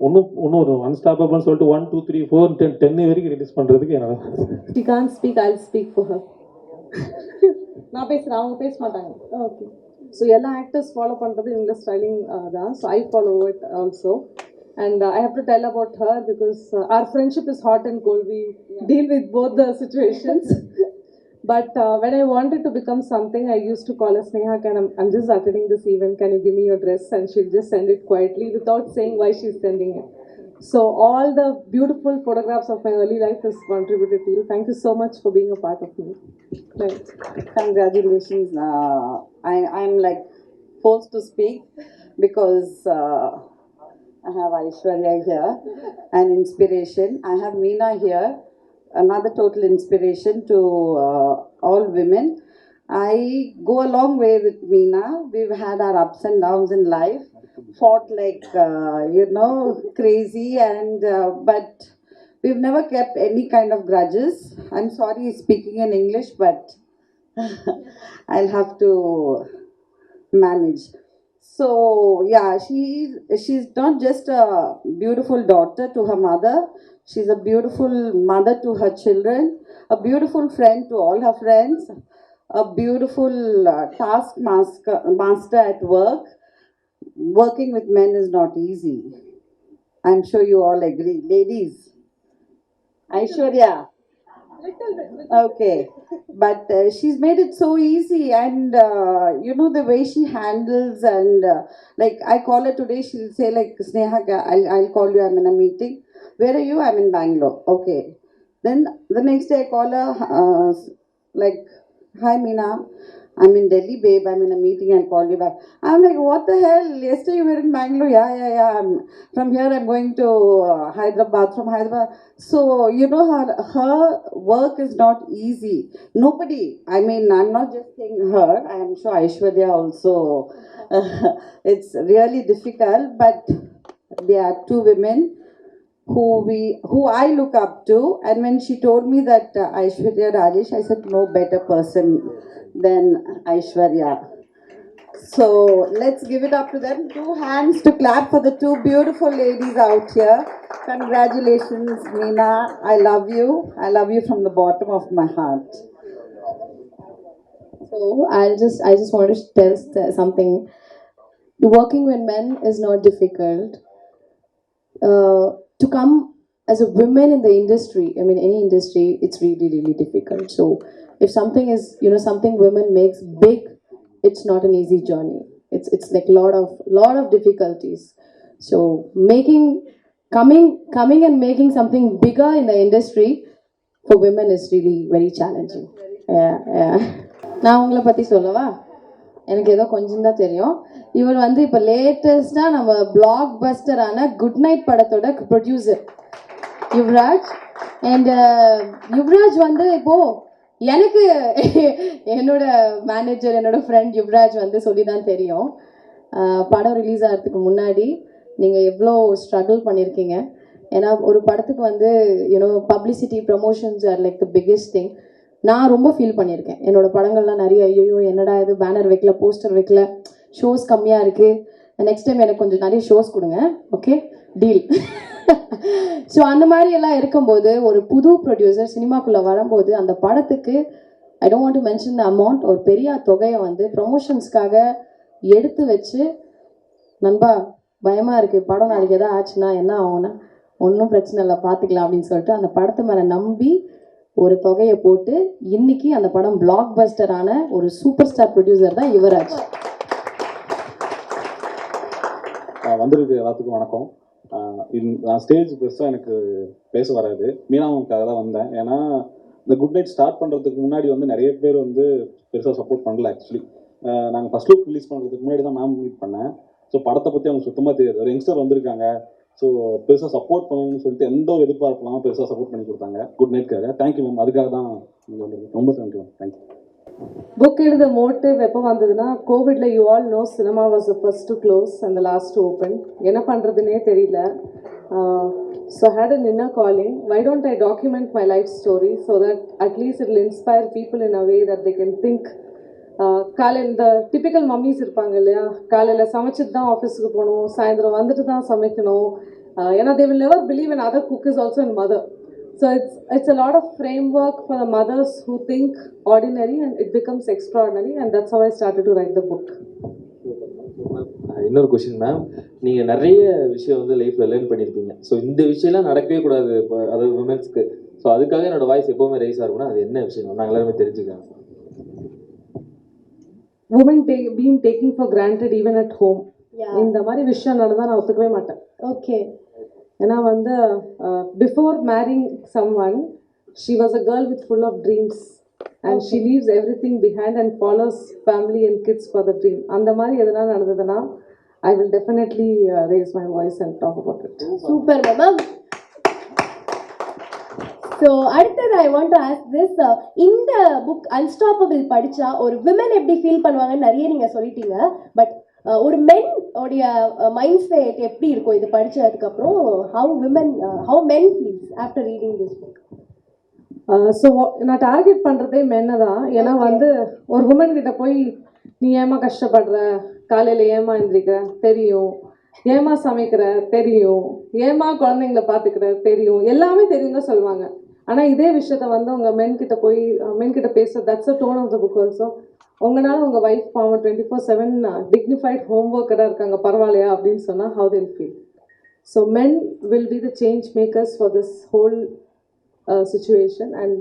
இன்னும் ஒரு அன்ஸ்டாப்பபிள்னு சொல்லிட்டு 1 2 3 4 10 வரைக்கும் ரிலீஸ் பண்ணுறதுக்கு என்னோட. She can't speak, I'll speak for her. நான் பேசுகிறேன், அவங்க பேச மாட்டாங்க. ஓகே. ஸோ எல்லா ஆக்டர்ஸ் ஃபாலோ பண்ணுறது இந்த ஸ்டைலிங் தான். So I follow it also. And I have to tell about her because our friendship is hot and cold. We deal with both the situations. But when I wanted to become something, I used to call her, Sneha, I'm just attending this event. Can you give me your dress? And she'll just send it quietly without saying why she's sending it. So all the beautiful photographs of my early life is contributed to you. Thank you so much for being a part of me. Right. Congratulations. I'm like forced to speak because I have Aishwarya here, an inspiration. I have Meena here, another total inspiration to all women. I go a long way with Meena. We've had our ups and downs in life, fought like, crazy, and but we've never kept any kind of grudges. I'm sorry speaking in English, but I'll have to manage. So yeah, she's not just a beautiful daughter to her mother, she's a beautiful mother to her children, a beautiful friend to all her friends, a beautiful master at work. Working with men is not easy. I'm sure you all agree. Ladies, Aishwarya. Okay, but she's made it so easy, and the way she handles, and like I call her today, she'll say like, Sneha, I'll call you, I'm in a meeting. Where are you? I'm in Bangalore. Okay. Then the next day I call her, like, hi Meena, I'm in Delhi, babe, I'm in a meeting, I'll call you back. I'm like, what the hell? Yesterday you were in Bangalore. Yeah. From here I'm going to Hyderabad, from Hyderabad. So, her work is not easy. Nobody, I'm not just saying her, I'm sure Aishwarya also. It's really difficult, but there are two women who I look up to. And when she told me that Aishwarya Rajesh, I said, no better person than Aishwarya. So let's give it up to them. 2 hands to clap for the 2 beautiful ladies out here. Congratulations, Meena. I love you. I love you from the bottom of my heart. So I just want to tell something. Working with men is not difficult. To come as a woman in the industry, any industry, it's really, really difficult. So if something is, something women makes big, it's not an easy journey. It's like lot of difficulties. So coming and making something bigger in the industry for women is really very challenging. Yeah. நான் உங்களை பற்றி சொல்லவா? எனக்கு ஏதோ கொஞ்சம் தான் தெரியும். இவர் இப்போ லேட்டஸ்டாக நம்ம பிளாக் பஸ்டரான குட் நைட் படத்தோட ப்ரொடியூசர் யுவராஜ். அண்ட் யுவராஜ் இப்போது எனக்கு என்னோட மேனேஜர், என்னோட ஃப்ரெண்ட் யுவராஜ் சொல்லி தான் தெரியும். படம் ரிலீஸ் ஆகிறதுக்கு முன்னாடி நீங்கள் எவ்வளோ ஸ்ட்ரகிள் பண்ணியிருக்கீங்க. ஏன்னா ஒரு படத்துக்கு publicity promotions are like the biggest thing. நான் ரொம்ப ஃபீல் பண்ணியிருக்கேன். என்னோட படங்கள்லாம் நிறைய ஐயோ என்னடா இது பேனர் வைக்கல, போஸ்டர் வைக்கல, ஷோஸ் கம்மியாக இருக்குது, நெக்ஸ்ட் டைம் எனக்கு கொஞ்சம் நிறைய ஷோஸ் கொடுங்க, ஓகே டீல். ஸோ அந்த மாதிரி எல்லாம் இருக்கும்போது ஒரு புது ப்ரொடியூசர் சினிமாக்குள்ளே வரும்போது அந்த படத்துக்கு I don't want to mention the amount, ஒரு பெரிய தொகையை ப்ரொமோஷன்ஸ்க்காக எடுத்து வச்சு, நண்பா பயமாக இருக்குது, படம் நாளைக்கு எதாவது ஆச்சுன்னா என்ன ஆகும்னா, ஒன்றும் பிரச்சனை இல்லை பார்த்துக்கலாம் அப்படின்னு சொல்லிட்டு அந்த படத்து மேலே நம்பி ஒரு தொகையை போட்டு இன்னைக்கு அந்த படம் பிளாக் பஸ்டரான ஒரு சூப்பர் ஸ்டார் ப்ரொடியூசர் தான் யுவராஜ். வந்திருக்கு எல்லாத்துக்கும் வணக்கம். நான் ஸ்டேஜ் பெருசாக எனக்கு பேச வராது, மீனாவுக்காக தான் வந்தேன். ஏன்னா இந்த குட் நைட் ஸ்டார்ட் பண்ணுறதுக்கு முன்னாடி வந்து நிறைய பேர் வந்து பெருசாக சப்போர்ட் பண்ணல. ஆக்சுவலி நாங்கள் ஃபஸ்ட் லுக் ரிலீஸ் பண்ணுறதுக்கு முன்னாடி தான் மேம் மீட் பண்ணேன். ஸோ படத்தை பற்றி அவங்க சுத்தமாக தெரியாது. ஒரு யங்ஸ்டர் வந்திருக்காங்க, ஸோ பெருசாக சப்போர்ட் பண்ணணும்னு சொல்லிட்டு எந்த ஒரு எதிர்பார்ப்பு இல்லாமல் பெருசாக சப்போர்ட் பண்ணி கொடுத்தாங்க குட் நைட்காக. தேங்க்யூ மேம், அதுக்காக தான் நீங்கள் வந்திருக்கு. ரொம்ப தேங்க்யூ மேம். தேங்க்யூ. புக் எழுத மோட்டிவ் எப்போ வந்ததுன்னா, கோவிட்ல you all know cinema was the first to close and the last to open. என்ன பண்ணுறதுனே தெரியல. So had an inner calling, why don't I document my life story so that at least it inspire people in a way that they can think. காலையில் இந்த typical mummy's இருப்பாங்க இல்லையா, காலையில் சமைச்சிட்டு தான் ஆஃபீஸுக்கு போகணும், சாயந்தரம் வந்துட்டு தான் சமைக்கணும். ஏன்னா they will never believe in other cook is also in mother. So it's a lot of framework for the mothers who think ordinary and it becomes extraordinary, and that's how I started to write the book. இன்னொரு question ma'am, நீங்கள் நிறைய விஷயம் வந்து லைஃப்பில் learn பண்ணியிருப்பீங்க. So இந்த விஷயம்லாம் நடக்கவே கூடாது இப்போ, அதாவது உமன்ஸ்க்கு. ஸோ அதுக்காக என்னோட வாய்ஸ் எப்போவுமே ரைஸ் ஆகும்னா அது என்ன விஷயம் நாங்கள் எல்லாருமே தெரிஞ்சுக்கலாம். Women being taken for granted even at home. இந்த மாதிரி விஷயம் நடந்தால் நான் ஒத்துக்கவே மாட்டேன். ஓகே. ஏன்னா வந்து before marrying someone she was a girl with full of dreams and she leaves everything behind and follows family and kids for the dream. அந்த மாதிரி எதனா நடந்ததுன்னா I will definitely raise my voice and talk about it. Super ma'am. So அடுத்தது I want to ask this, இந்த book unstoppable படித்தா ஒரு women எப்படி feel பண்ணுவாங்கன்னு நிறைய நீங்கள் சொல்லிட்டீங்க. பட் ஒரு மென் உடைய மைண்ட் செட் எப்படி இருக்கும் இது படித்ததுக்கப்புறம்? How men feels after reading this book? So நான் டார்கெட் பண்ணுறதே மென்னை தான். ஏன்னா வந்து ஒரு உமன் கிட்ட போய் நீ ஏமா கஷ்டப்படுற, காலையில் ஏமா எழுந்திரிக்கிற தெரியும், ஏமா சமைக்கிற தெரியும், ஏமா குழந்தைங்கள பார்த்துக்கிற தெரியும், எல்லாமே தெரியும் தான் சொல்லுவாங்க. ஆனால் இதே விஷயத்த வந்து உங்கள் மென்கிட்ட பேச that's a tone of the book also. உங்களால் உங்கள் ஒய்ஃப் பாவம் 24/7 டிக்னிஃபைட் ஹோம் ஒர்க்கராக இருக்காங்க, பரவாயில்லையா அப்படின்னு சொன்னால் how they'll feel. So men will be the change makers for this whole situation, and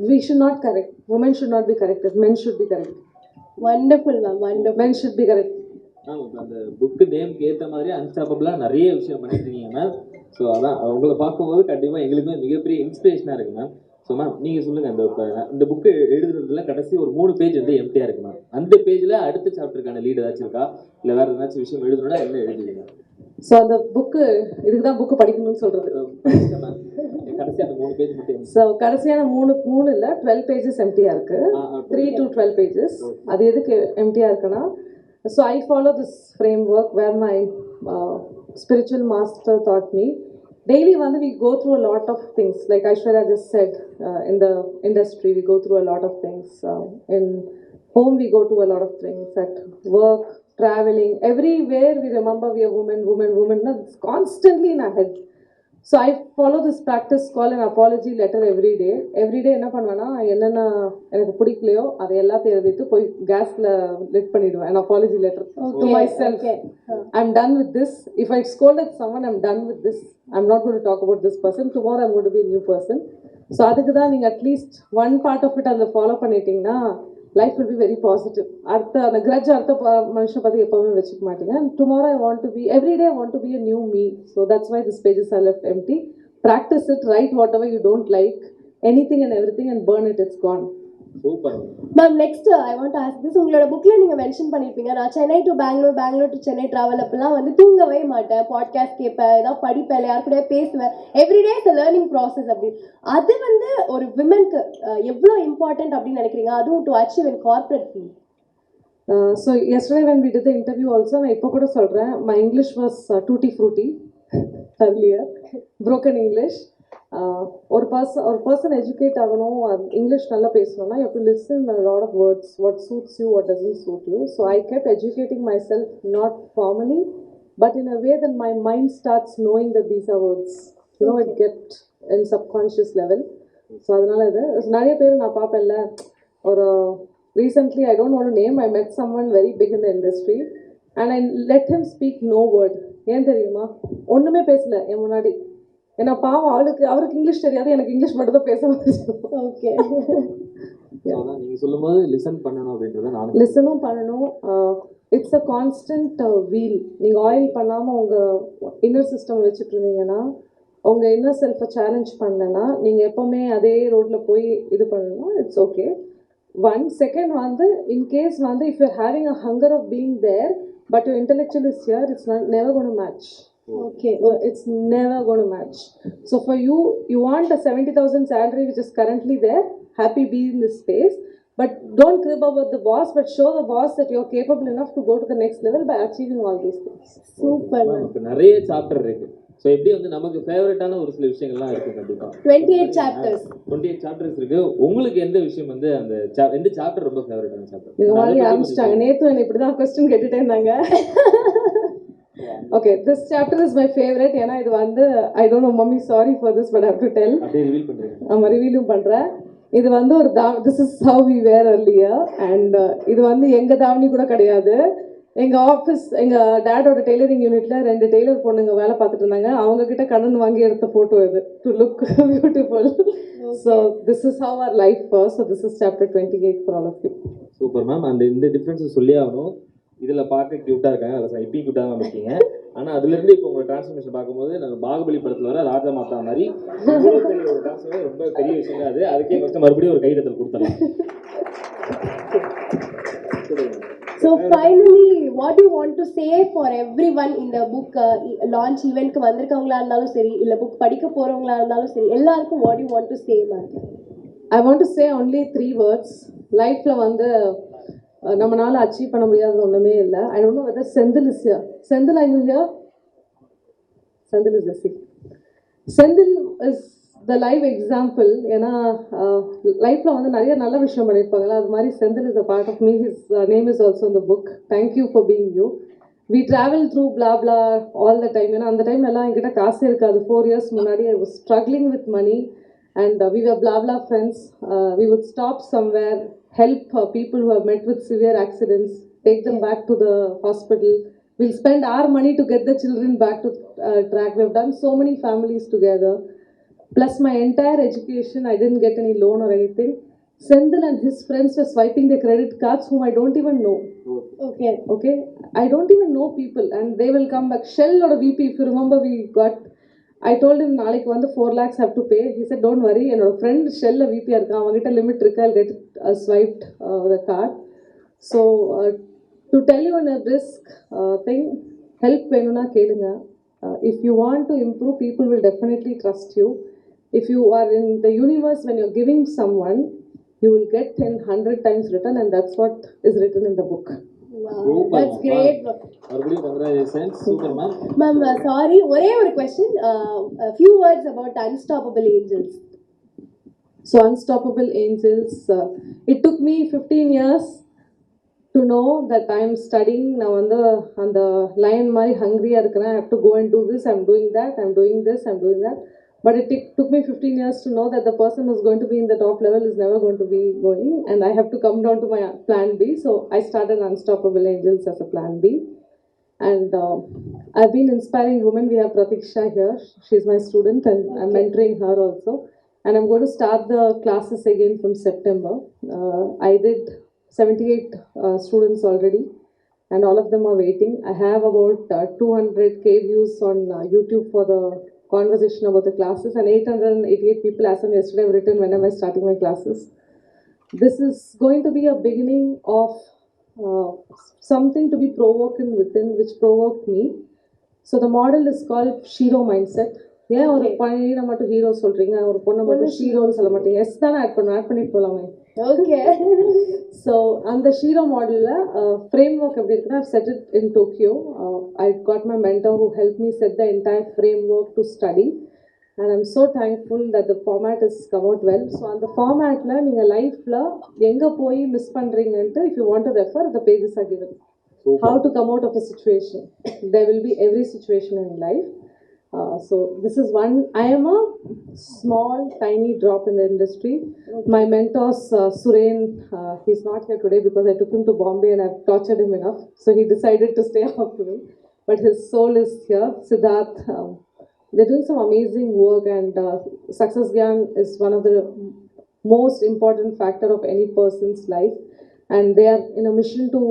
we should not correct. Women should not be corrected. Men should be corrected. Wonderful ma'am, wonderful. Men should be corrected. Ma'am இப்போ அந்த book நேம்க்கு ஏற்ற மாதிரி அன்ஸ்டாப்பபிளாக நிறைய விஷயம் பண்ணிட்டு இருக்கீங்க ma'am. So அதான் உங்களை பார்க்கும்போது கண்டிப்பாக எங்களுக்குமே மிகப்பெரிய இன்ஸ்பிரேஷனாக இருக்குது மேம். ஸோ மேம் நீங்கள் சொல்லுங்கள், இந்த புக்கு எழுதுறதுல கடைசி ஒரு 3 பேஜ் வந்து எம்டியாக இருக்கு மேம். அந்த பேஜில் அடுத்த சாப்டருக்கான லீடு ஏதாச்சும் இருக்கா, இல்லை வேறு ஏதாச்சும் விஷயம் எழுதணும்னா என்ன எழுதுவீங்க? ஸோ அந்த புக்கு இதுக்கு தான் புக்கு படிக்கணும்னு சொல்கிறது. கடைசி அந்த 3 பேஜ் மட்டும். ஸோ கடைசியான 3 இல்லை 12 பேஜஸ் எம்டியாக இருக்குது. 3 to 12 பேஜஸ். அது எதுக்கு எம்டியாக இருக்குன்னா, so I follow this framework where my spiritual master taught me. Daily we go through a lot of things. Like Aishwarya just said, in the industry we go through a lot of things. In home we go to a lot of things. At work, traveling, everywhere we remember we are women. It's constantly in our head. So I follow this practice called an apology letter every day. Every day என்ன பண்ணுவேன்னா, என்னென்ன எனக்கு பிடிக்கலையோ அதை எல்லாத்தையும் எழுதிட்டு போய் கேஸில் lid பண்ணிடுவேன். an apology letter to myself. I'm done with this. If I scolded someone, I'm done with this. I'm not going to talk about this person. Tomorrow I'm going to be a new person. So அதுக்கு தான் நீங்கள் at least one part of it அதில் follow பண்ணிட்டீங்கன்னா life will be very positive. அந்த grudge அடுத்த மனுஷனை பற்றி எப்போவுமே வச்சுக்க மாட்டீங்க. And tomorrow I want to be, every day I want to be a new me. So that's why these pages are left empty. Practice it, write whatever you don't like, anything and everything, and burn it, it's gone. Super ma'am. Next I want to ask this, உங்களோட புக்கில் நீங்கள் mention பண்ணியிருப்பீங்க, நான் Chennai to Bangalore to Chennai travel அப்பெல்லாம் வந்து தூங்கவே மாட்டேன், podcast கேட்பேன், ஏதாவது படிப்பேன், யார் கூட பேசுவேன், everyday it's a learning process அப்படி. அது வந்து ஒரு விமனுக்கு எவ்வளோ இம்பார்ட்டன்ட் அப்படின்னு நினைக்கிறீங்க, அதுவும் to achieve in corporate field? So yesterday when we did the interview also, நான் இப்போ கூட சொல்கிறேன், my English was tutti frutti earlier, broken English. ஒரு பர்சன் எஜுகேட் ஆகணும், இங்கிலீஷ் நல்லா பேசணும்னா you have to listen a lot of words, what suits you, what doesn't suit you. So I kept educating myself, not formally, but in a way that my mind starts knowing that these are words. It kept in subconscious level. So அதனால இது நிறைய பேர் நான் பார்ப்பேன்ல, ஒரு recently, I don't want to name, I met someone very big in the industry and I let him speak no word. ஏன் தெரியுமா? ஒன்றுமே பேசல என் முன்னாடி. ஏன்னா பாவம் அவருக்கு இங்கிலீஷ் தெரியாது, எனக்கு இங்கிலீஷ் மட்டும் தான் பேச முடியும். ஓகே. அதான் நீங்க சொல்லும்போது லிசன் பண்ணணும் அப்படின்றத நானும் லிசனும் பண்ணணும். It's a constant wheel. நீங்கள் ஆயில் பண்ணாமல் உங்கள் இன்னர் சிஸ்டம் வச்சுட்டு இருந்தீங்கன்னா, உங்கள் இன்னர் செல்ஃபை சேலஞ்ச் பண்ணலன்னா, நீங்கள் எப்போவுமே அதே ரோட்டில் போய் இது பண்ணணும். It's okay. ஒன் செகண்ட் வந்து இன்கேஸ் வந்து if you're having a hunger of being there but your intellectual is here, it's never gone to match. Okay. It's never going to match. So for you, you want a 70,000 salary which is currently there, happy be in this space, but don't crib about the boss, but show the boss that you're capable enough to go to the next level by achieving all these things. Super. இப்போ நிறைய chapter இருக்கு. So எப்படி வந்து நமக்கு ஃபேவரட்டான ஒரு சில விஷயங்கள்லாம் இருக்கு. கண்டிப்பா 28 chapters. 28 சாப்டர்ஸ் இருக்கு. உங்களுக்கு எந்த விஷயம் வந்து அந்த எந்த சாப்டர் ரொம்ப ஃபேவரட்டான சாப்டர்? இது மாதிரி ஆரம்பிச்சிட்டாங்க. நேற்று என்ன இப்படி தான் கொஸ்டின் கேட்டுட்டே இருந்தாங்க. Okay, this chapter is my favorite. ஏன்னா இது வந்து I don't know mommy, sorry for this but I have to tell. அப்படியே ரிவீல் பண்றீங்க? ஆமாம், ரிவீலும் பண்ணுறேன். இது வந்து ஒரு this is how we wear earlier and இது வந்து எங்கள் தாவணி கூட கிடையாது. எங்கள் ஆஃபீஸ், எங்கள் டேடோட டெய்லரிங் யூனிட்டில் 2 டெய்லர் பொண்ணுங்க வேலை பார்த்துட்டு இருந்தாங்க. அவங்கக்கிட்ட கடன் வாங்கி எடுத்த ஃபோட்டோ இது, to look beautiful. So this is how our life first. So this is chapter 28 for all of you. Super ma'am. அந்த இந்த டிஃப்ரென்ஸ் சொல்லி ஆகணும். இதில் பார்க்க க்யூட்டாக இருக்காங்க, அதில் இப்பயும் க்யூட்டாக தான் இருக்கீங்க. ஆனால் அதுலேருந்து இப்போ உங்கள் டிரான்ஸ்ஃபர்மேஷன் பார்க்கும்போது நாங்கள் பாகுபலி படத்தில் வர ராஜா மாதா மாதிரி இவ்வளோ பெரிய ஒரு டிரான்ஸ்ஃபர் ரொம்ப பெரிய விஷயம் தான் அது. அதுக்கே ஃபஸ்ட்டு மறுபடியும் ஒரு கைதட்டல் கொடுத்துடலாம். So finally, what do you want to say for everyone in the book launch event க்கு வந்திருக்கவங்களா இருந்தாலும் சரி, இல்ல புக் படிக்க போறவங்களா இருந்தாலும் சரி, எல்லாருக்கும் what do you want to say ma'am? I want to say only 3 words. லைஃப்பில் வந்து நம்மளால அச்சீவ் பண்ண முடியாதது ஒன்றுமே இல்லை. I don't know whether Senthil is here. Senthil, are you here? Senthil is the Senthil is the live example. ஏன்னா லைஃப்பில் வந்து நிறைய நல்ல விஷயம் பண்ணியிருப்பாங்களா, அது மாதிரி Senthil is a part of me. His name is also இந்த book. Thank you for being you. We travel through bla bla all the time. ஏன்னா அந்த டைம் எல்லாம் என்கிட்ட காசு இருக்காது. 4 years முன்னாடி I was struggling with money and we were blah blah friends. We would stop somewhere, help people who have met with severe accidents, take them back to the hospital. We'll spend our money to get the children back to track. We have done so many families together. Plus my entire education, I didn't get any loan or anything. Sendil and his friends were swiping their credit cards whom I don't even know. Okay, I don't even know people and they will come back. Shell or VP, if you remember, we got, I told him நாளைக்கு வந்து 4 lakhs have to pay. He said don't worry, என்னோட friend Shell VP இருக்கான், அவங்ககிட்ட limit இருக்கு, I'll get swiped the card. So to tell you in a brisk thing, help வேணும்னா கேளுங்க. If you want to improve, people will definitely trust you. If you are in the universe, when you're giving someone, you will get 100 times return, and that's what is written in the book. Wow, that's great. மறுபடியும் congratulations. Super ma'am. Ma'am, sorry, ஒரே ஒரு question. A few words about Unstoppable Angels. So Unstoppable Angels, it took me 15 years to know that I'm studying. Now on the lion mari hungry I have to go and do this, I'm doing that, I'm doing this, I'm doing that. But it took me 15 years to know that the person who's going to be in the top level is never going to be going, and I have to come down to my plan B. So I started Unstoppable Angels as a plan B. And I've been inspiring women. We have Pratiksha here. She's my student and I'm mentoring her also. And I'm going to start the classes again from September. I did 78 students already and all of them are waiting. I have about 200k views on YouTube for the conversation about the classes, and 888 people as of yesterday have written when am I starting my classes. This is going to be a beginning of something to be provoking within, which provoked me. So the model is called Shiro mindset. ஏன் ஒரு பையனை மட்டும் hero சொல்றீங்க, ஒரு பொண்ணை மட்டும் ஷீரோன்னு சொல்ல மாட்டீங்க? எஸ் தானே ஆட் பண்ணிட்டு போகலாமே. ஓகே. ஸோ அந்த ஷீரோ மாடலில் ஃப்ரேம் ஒர்க் எப்படி இருக்குன்னா, I've set it in Tokyo. I got my mentor who helped me set the entire framework to study. And I'm so thankful that the format has come out well. So on the formatல நீங்கள் லைஃப்பில் எங்கே போய் miss பண்ணுறீங்கன்ட்டு, if you want to refer, the pages are given. How to come out of a situation. There will be every situation in life. So this is one. I am a small, tiny drop in the industry. My mentors, Suren, he's not here today because I took him to Bombay and I've tortured him enough. So he decided to stay after me. but his soul is here. Siddharth, they're doing some amazing work, and success gyan is one of the most important factor of any person's life. And they are in a mission to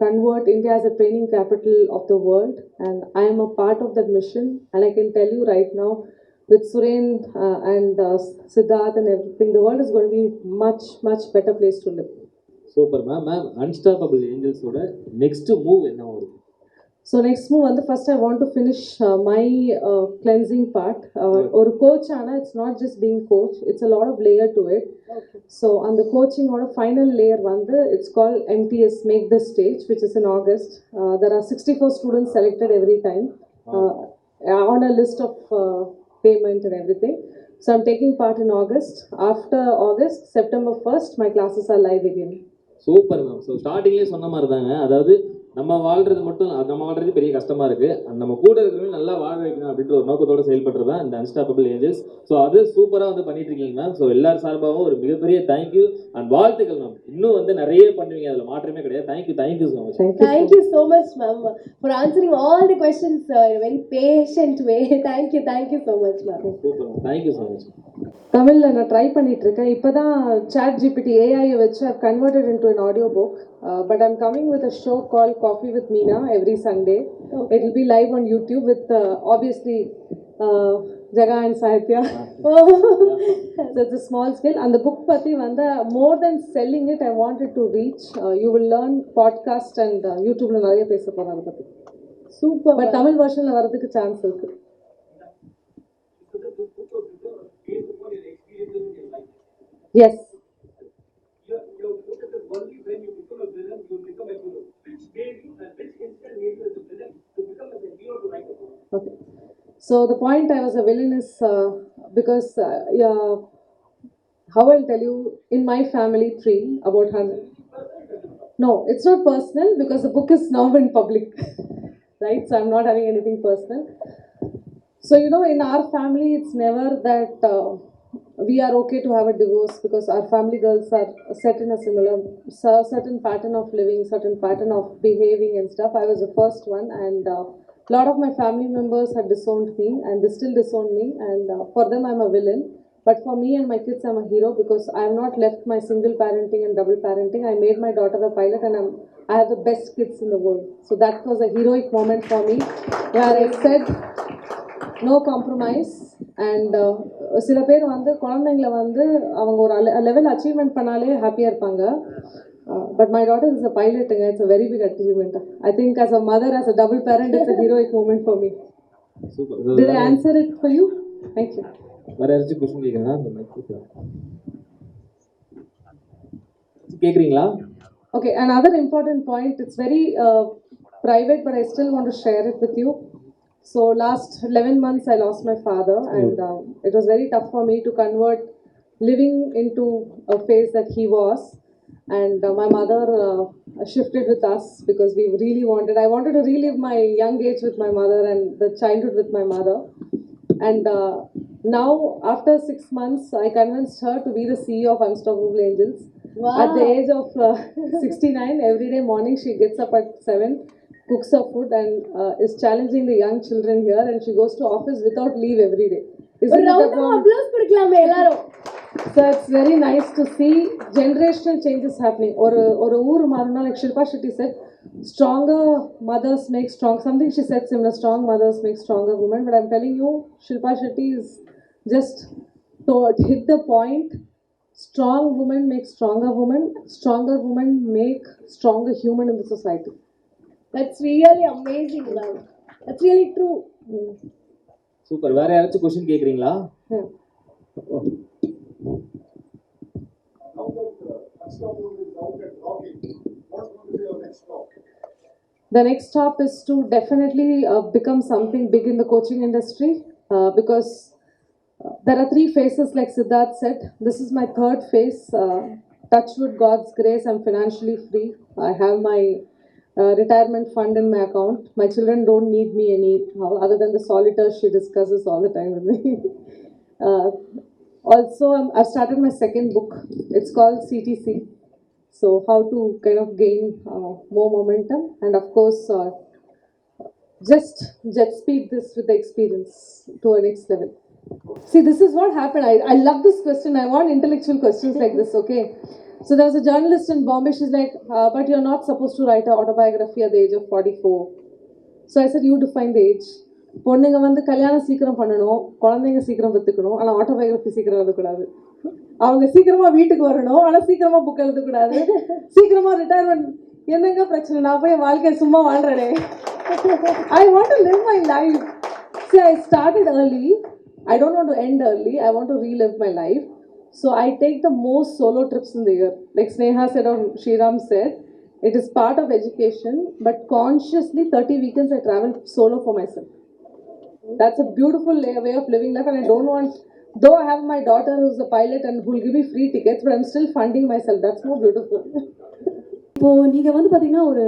convert India as a training capital of the world. And I am a part of that mission. And I can tell you right now, with Suren and Siddharth and everything, the world is going to be much, much better place to live. Super ma'am. Ma'am unstoppable ஏஞ்சல்ஸோட next move என்ன வரும்? So next move, and the first I want to finish my cleansing part. Or coach, Anna, it's not just being coach; it's a lot of layer to it. Okay. So on the coaching, or final layer one, it's called MTS, Make the Stage, which is in August. There are 64 students selected every time on a list of payment and everything. So I'm taking part in August. After August, September 1st, my classes are live again. Super ma'am. So ஸ்டார்டிங்லேயே சொன்ன மாதிரி தாங்க, அதாவது நம்ம வாழ்றது மட்டும் நம்ம வாழ்றது பெரிய கஷ்டமா இருக்கு, நம்ம கூட இருக்கிறவங்க நல்லா வாழ வைக்கணும் அப்படின்ற ஒரு நோக்கத்தோட செயல்படுறது தான் இந்த அன்ஸ்டாப்பபிள் ஏஞ்சல்ஸ். ஸோ அது சூப்பராக வந்து பண்ணிட்டு இருக்கீங்க மேம். ஸோ எல்லார் சார்பாகவும் ஒரு மிகப்பெரிய தேங்க்யூ அண்ட் வாழ்த்துக்கள் மேம். இன்னும் வந்து நிறைய பண்ணுவீங்க, அதில் மாற்றமே கிடையாது. Thank you so much. Thank you so much, ma'am, for answering all the questions in a very patient way. Thank you so much, ma'am. Super ma'am. Thank you so much. தமிழில் நான் ட்ரை பண்ணிட்டு இருக்கேன். இப்போ தான் சாட் ஜிபிடி ஏஐயை வச்சு I've converted into an audio book, but I'm coming with a show called Coffee with Meena every Sunday. It will be live on YouTube with obviously Jaga and Sahitya. So it's a small scale. And the book pati vanda, more than selling it, I wanted to reach. You will learn podcast and YouTube la nariya pesa poran adha patti. Super. But Tamil version la varadhukku chance irukku. Yes. Okay. So the point I was a villain is because how I'll tell you, in my family tree about 100. No, it's not personal because the book is now in public, right? So I'm not having anything personal. So you know, in our family, it's never that we are okay to have a divorce because our family girls are set in a similar certain pattern of living, certain pattern of behaving and stuff. I was the first one, and a lot of my family members had disowned me, and they still disown me, and for them I'm a villain. But for me and my kids, I'm a hero because I have not left my single parenting and double parenting. I made my daughter a pilot, and I have the best kids in the world. So that was a heroic moment for me, where I said no compromise. And சில பேர் வந்து குழந்தைங்கள வந்து அவங்க ஒரு level achievement பண்ணாலே ஹாப்பியாக இருப்பாங்க. But my daughter is a pilot, and it's a very big achievement. I think as a mother, as a double parent, it's a heroic moment for me. Super. Did I answer it for you? Thank you. வேற யாராச்சும் question கேக்குறீங்களா? Okay, another important point, it's very private, but I still want to share it with you. So last 11 months I lost my father, and it was very tough for me to convert living into a phase that he was. And my mother shifted with us because we really I wanted to relive my young age with my mother and the childhood with my mother. And now after 6 months I convinced her to be the CEO of Unstoppable Angels. Wow. At the age of 69, every day morning she gets up at 7, cooks her food, and is challenging the young children here, and she goes to office without leave every day. Isn't it a applause kudiklame ellarum? So it's very nice to see generational changes happening. Or oor maruna, like Shilpa Shetty said, stronger mothers make strong, something she said similar, strong mothers make stronger women. But I'm telling you, Shilpa Shetty is just hit the point. Strong women make stronger women make stronger human in the society. That's really amazing, ma'am. That's really true. Super. வேற யாராச்சும் question கேக்குறீங்களா? The next stop is to definitely become something big in the coaching industry because there are 3 phases, like Siddharth said. This is my 3rd phase. Touch with God's grace, I'm financially free. I have my retirement fund in my account. My children don't need me anyhow, other than the solitaire she discusses all the time with me. Also, I've started my 2nd book. It's called CTC. So how to kind of gain more momentum. And of course, just jet speed this with the experience to a next level. See, this is what happened. I love this question. I want intellectual questions like this, okay? So there was a journalist in Bombay. She's like, but you're not supposed to write an autobiography at the age of 44. So I said, you define the age. பொண்ணுங்க வந்து கல்யாணம் சீக்கிரம் பண்ணணும், குழந்தைங்க சீக்கிரம் பெற்றுக்கணும், ஆனால் autobiography சீக்கிரம் எழுதக்கூடாது. அவங்க சீக்கிரமா வீட்டுக்கு வரணும், ஆனால் சீக்கிரமா புக் எழுதக்கூடாது. சீக்கிரமா ரிட்டையர்மெண்ட். என்னங்க பிரச்சனை? நான் போய் என் வாழ்க்கையை சும்மா வாழ்றேனே. I want to live my life. See, I started early. I don't want to end early. I want to relive my life. So I take the most solo trips in the year. Like Sneha said or Shriram said, it is part of education, but consciously 30 weekends I travel solo for myself. That's a beautiful way of living life, and I don't want, though I have my daughter who's a pilot and who'll give me free tickets, but I'm still funding myself. That's more beautiful. இப்போது நீங்கள் வந்து பார்த்தீங்கன்னா ஒரு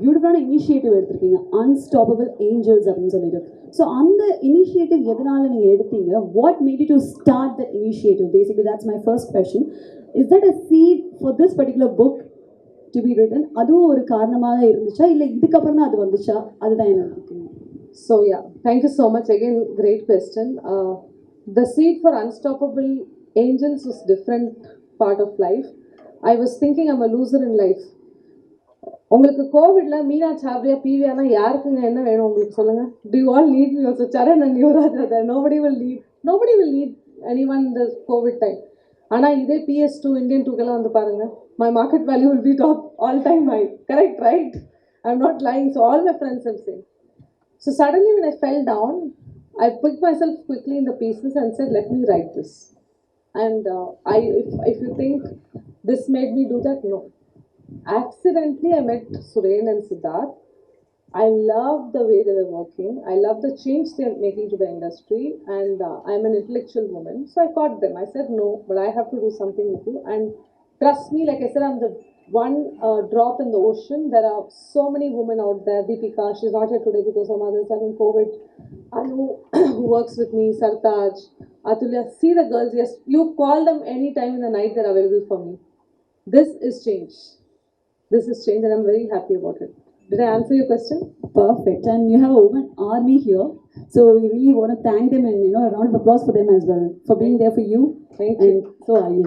பியூட்டிஃபுல்லான initiative எடுத்திருக்கீங்க, unstoppable Angeles அப்படின்னு சொல்லிட்டு. So அந்த இனிஷியேட்டிவ் எதனால் நீங்கள் எடுத்தீங்க? What made you to start that initiative? Basically that's my first question. Is that a seed for this particular book to be written? அதுவும் ஒரு காரணமாக இருந்துச்சா, இல்லை இதுக்கப்புறம் தான் அது வந்துச்சா? அதுதான் என்ன இருக்குங்க. So yeah, thank you so much. Again, great question. The seed for unstoppable angels was different part of life. I was thinking I'm a loser in life. உங்களுக்கு கோவிட்ல மீனா சாப்ரியா பிவியானா யாருக்குங்க என்ன வேணும் உங்களுக்கு சொல்லுங்க? Do you all need me also? Charan and Yuvraj are there. Nobody will need anyone in the COVID time. ஆனா இதே PS2 Indian 2 கெல்லாம் வந்து பாருங்க, my market value will be top all time high. Correct, right? I'm not lying. So all my friends have said. So suddenly when I fell down, I picked myself quickly in the pieces and said, let me write this. And if you think this made me do that, no. Accidentally, I met Suren and Siddharth. I love the way they were working. I love the change they are making to the industry. And I'm an intellectual woman. So I caught them. I said, no, but I have to do something with you. And trust me, like I said, I'm the one drop in the ocean. There are so many women out there. Deepika, she's not here today because her mother's having COVID. Anu, who works with me, Sartaj, Atulya. See the girls, yes, you call them any time in the night, they're available for me. This is change. This is change, and I'm very happy about it. Did I answer your question? Perfect. And you have a woman army here. So we really want to thank them, and a round of applause for them as well for being there for you. Thank you. And so are you.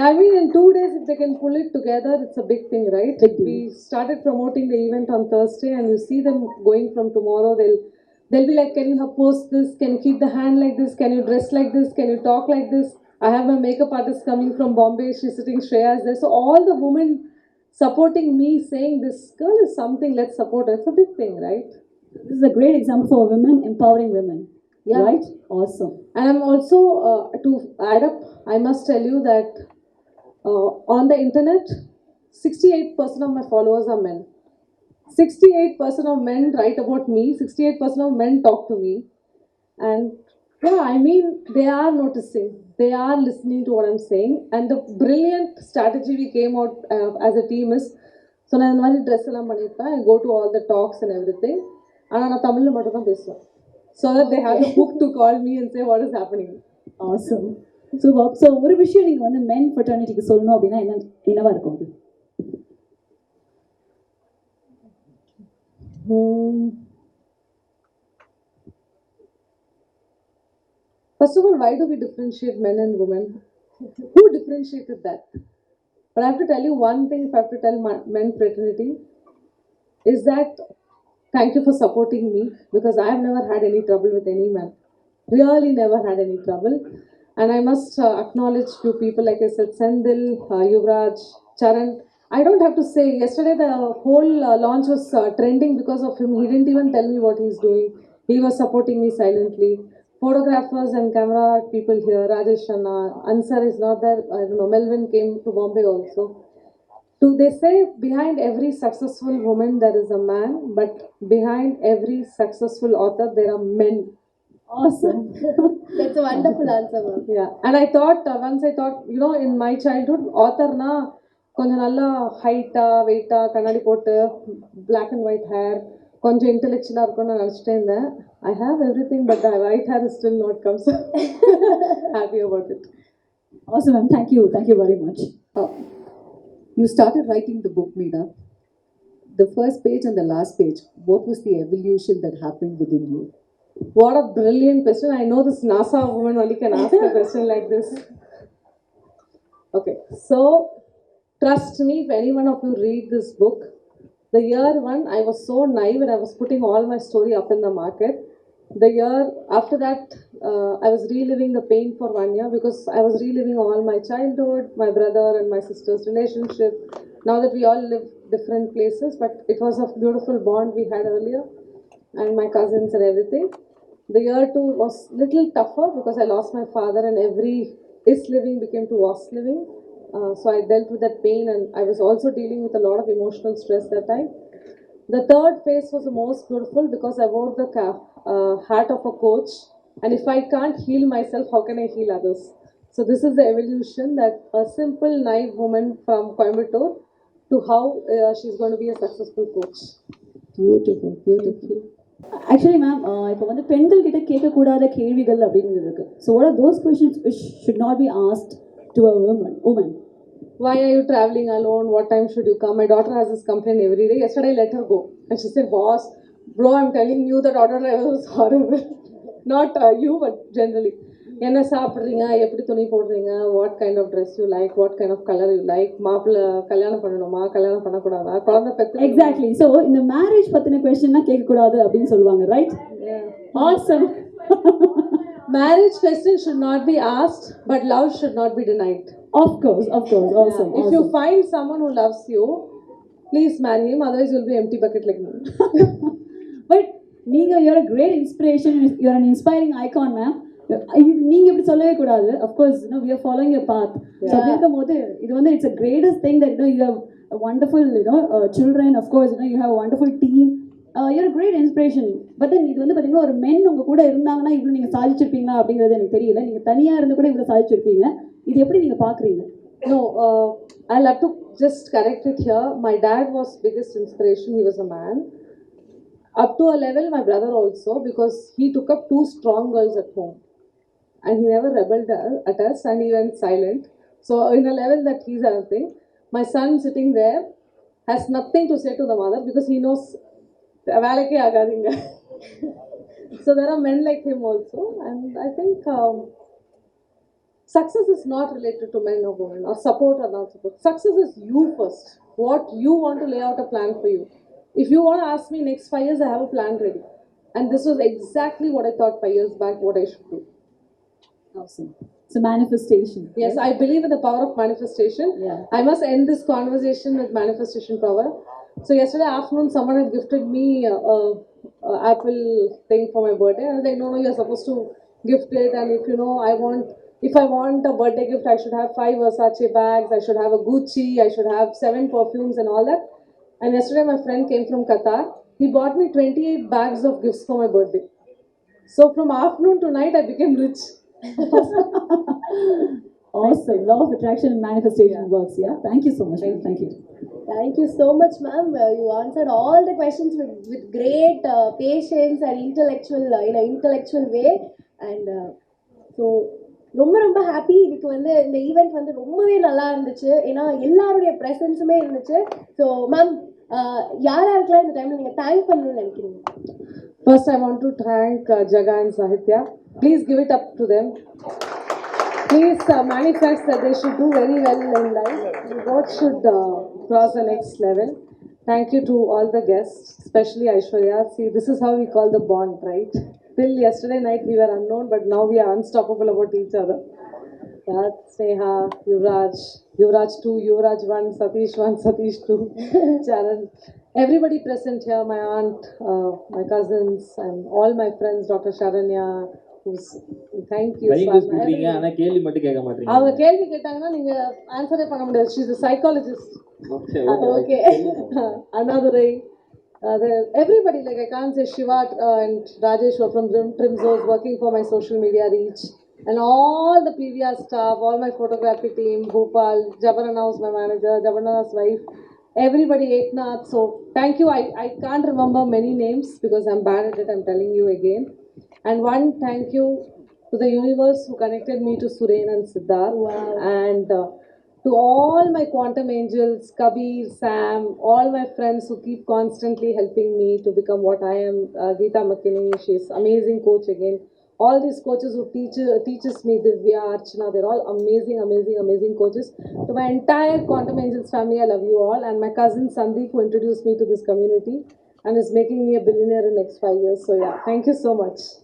I mean, in 2 days, if they can pull it together, it's a big thing, right? Big thing. We started promoting the event on Thursday, and you see them going from tomorrow. They'll be like, can you post this? Can you keep the hand like this? Can you dress like this? Can you talk like this? I have my makeup artist coming from Bombay. She's sitting, Shreya's there. So all the women supporting me, saying this girl is something, let's support her. It's a big thing, right? This is a great example for women, empowering women. Yeah. Right? Awesome. And I'm also, to add up, I must tell you that on the internet, 68% of my followers are men. 68% of men write about me, 68% of men talk to me. And yeah, I mean, they are noticing, they are listening to what I'm saying. And the brilliant strategy we came out as a team is, so நான் இந்த மாதிரி dress எல்லாம் பண்ணிப்பேன், I go to all the talks and everything. ஆனால் நான் தமிழில் மட்டும் தான் பேசுவேன். So that they have a book to call me and say what is happening. Awesome. So ஒரு விஷயம் நீங்கள் வந்து men fraternityக்கு சொல்லணும் அப்படின்னா என்னவா இருக்கும் அது? First of all, why do we differentiate men and women? Who differentiated that? But I have to tell you one thing, if I have to tell men fraternity, is that thank you for supporting me, because I have never had any trouble with any man. Really never had any trouble. And I must acknowledge few people, like I said, Sendil, Yuvraj, Charan. I don't have to say, yesterday the whole launch was trending because of him. He didn't even tell me what he's doing. He was supporting me silently. Photographers and camera people here, Rajesh Anna, Ansar is not there, I don't know, Melvin came to Bombay also. So they say behind every successful woman there is a man, but behind every successful author there are men. Awesome. That's a wonderful answer, ma'am. Yeah, and I thought, once I thought, in my childhood, author na கொஞ்சம் நல்லா ஹைட்டாக வெயிட்டாக கண்ணாடி போட்டு black and white hair கொஞ்சம் இன்டெலெக்சுவலாக இருக்கும்னு நான் நினச்சிட்டே இருந்தேன். I have everything, but the white hair is still not come, so happy about it. Awesome, ma'am. Thank you very much. You started writing the book, Meena. the first page and the last page, what was the evolution that happened within you? What a brilliant question. I know this NASA woman only can ask a question like this. Okay, so trust me, if any one of you read this book, the year one, I was so naive and I was putting all my story up in the market. The year after that, I was reliving the pain for 1 year because I was reliving all my childhood, my brother and my sister's relationship. Now that we all live different places, but it was a beautiful bond we had earlier, and my cousins and everything. The year two was little tougher because I lost my father and every is living became to was living. So I dealt with that pain and I was also dealing with a lot of emotional stress that time. The third phase was the most beautiful because I wore the hat of a coach, and if I can't heal myself, how can I heal others? So this is the evolution that a simple naive woman from Coimbatore to how she's going to be a successful coach. Beautiful, beautiful. Actually ma'am இப்போ வந்து பெண்கள் கிட்ட கேட்கக்கூடாத கேள்விகள் அப்படிங்கிறது இருக்கு. So what are those questions which should not be asked to a woman? Why are you traveling alone? What time should you come? My daughter has this complaint every day. Yesterday I let her go and she said, boss, bro, I'm telling you that auto driver was horrible. Not you, but generally. என்ன சாப்பிட்றீங்க, எப்படி துணி போடுறீங்க, what kind of dress you like, what kind of colour you like, மாப்பிள்ளை கல்யாணம் பண்ணணுமா, கல்யாணம் பண்ணக்கூடாதா, குழந்தை பெற்று. எக்ஸாக்ட்லி. ஸோ இந்த மேரேஜ் பற்றின கொஸ்டின்லாம் கேட்கக்கூடாது அப்படின்னு சொல்லுவாங்க, right? Awesome. Marriage question should not be asked, but love should not be denied. Of course, awesome. Yeah. If you find someone who loves you, please marry him, otherwise you'll be empty bucket like me. But you're a great inspiration, you're an inspiring icon, ma'am. நீங்க இப்படி சொல்லவே கூடாது. Of course, we are following your path. So இருக்கும்போது இது வந்து it's a greatest thing that you have a wonderful children, of course, you have a wonderful team. You're a great inspiration. But then இது வந்து பாத்தீங்கன்னா ஒரு men உங்க கூட இருந்தாங்கன்னா இவ்வளவு நீங்க சாதிச்சிருப்பீங்களா அப்படிங்கிறது எனக்கு தெரியல. நீங்க தனியா இருந்து கூட இவ்வளவு சாதிச்சிருப்பீங்க. இது எப்படி நீங்க பாக்குறீங்க? No, I'll have to just correct it here. My dad was biggest inspiration. He was a man. Up to a level, my brother also, because he took up 2 strong girls at home. And he never rebelled at us and he went silent. So in a level that he's anything, my son sitting there has nothing to say to the mother because he knows வேலைக்கே ஆகாதீங்க. So there are men like him also, and I think success is not related to men or women, or support or not support. Success is you first. What you want to lay out a plan for you. If you want to ask me next 5 years, I have a plan ready. And this was exactly what I thought 5 years back what I should do. Awesome. So manifestation. Yes, right? I believe in the power of manifestation. Yeah. I must end this conversation with manifestation power. So yesterday afternoon, someone had gifted me a Apple thing for my birthday. I was like, no, you're supposed to gift it. And if if I want a birthday gift, I should have 5 Versace bags. I should have a Gucci. I should have 7 perfumes and all that. And yesterday, my friend came from Qatar. He bought me 28 bags of gifts for my birthday. So from afternoon to night, I became rich. Awesome. Law of attraction and manifestation works. Yeah. Thank you so much. Thank you. Thank you so much, ma'am. You answered all the questions with great patience and intellectual in an intellectual way. And so ரொம்ப ரொம்ப happy. இதுக்கு வந்து இந்த event வந்து ரொம்பவே நல்லா இருந்துச்சு. ஏன்னா எல்லாருடைய ப்ரெசன்ஸுமே இருந்துச்சு. ஸோ மேம் யாருக்கெல்லாம் இந்த டைமில் நீங்கள் தேங்க் பண்ணணும்னு நினைக்கிறீங்க? First, I want to thank Jaga and Sahitya. Please give it up to them. Please manifest that they should do very well in life. We both should cross the next level. Thank you to all the guests, especially Aishwarya. See, this is how we call the bond, right? Till yesterday night we were unknown, but now we are unstoppable about each other. Yeah, Sneha, Yuvraj 2, Yuvraj 1, Satish 1, Satish 2, Charan. Everybody present here, my aunt, my cousins, and all my friends, Dr. Sharanya, thank you. ஆனா கேள்வி மட்டும் கேட்க மாட்டீங்க. அவங்க கேள்வி கேட்டாங்கன்னா நீங்க ஆன்சரே பண்ண முடியாது. She's a psychologist. Okay. Another everybody, like I can't say Shiva and Rajesh were from Trimzos working for my social media reach, and all the PVR staff, all my photography team, Bhopal, Jabarana was my manager, Jabarana's wife, everybody, Eknath. So thank you. I can't remember many names because I'm bad at it. I'm telling you again. And one thank you to the universe who connected me to Suren and Siddharth. Wow. And To all my quantum angels, Kabir, Sam, all my friends who keep constantly helping me to become what I am, Geeta McKinney, she's amazing coach again. All these coaches who teaches me, Divya, Archana, they're all amazing, amazing, amazing coaches. To my entire Quantum Angels family, I love you all. And my cousin Sandeep, who introduced me to this community and is making me a billionaire in the next 5 years. So yeah, thank you so much.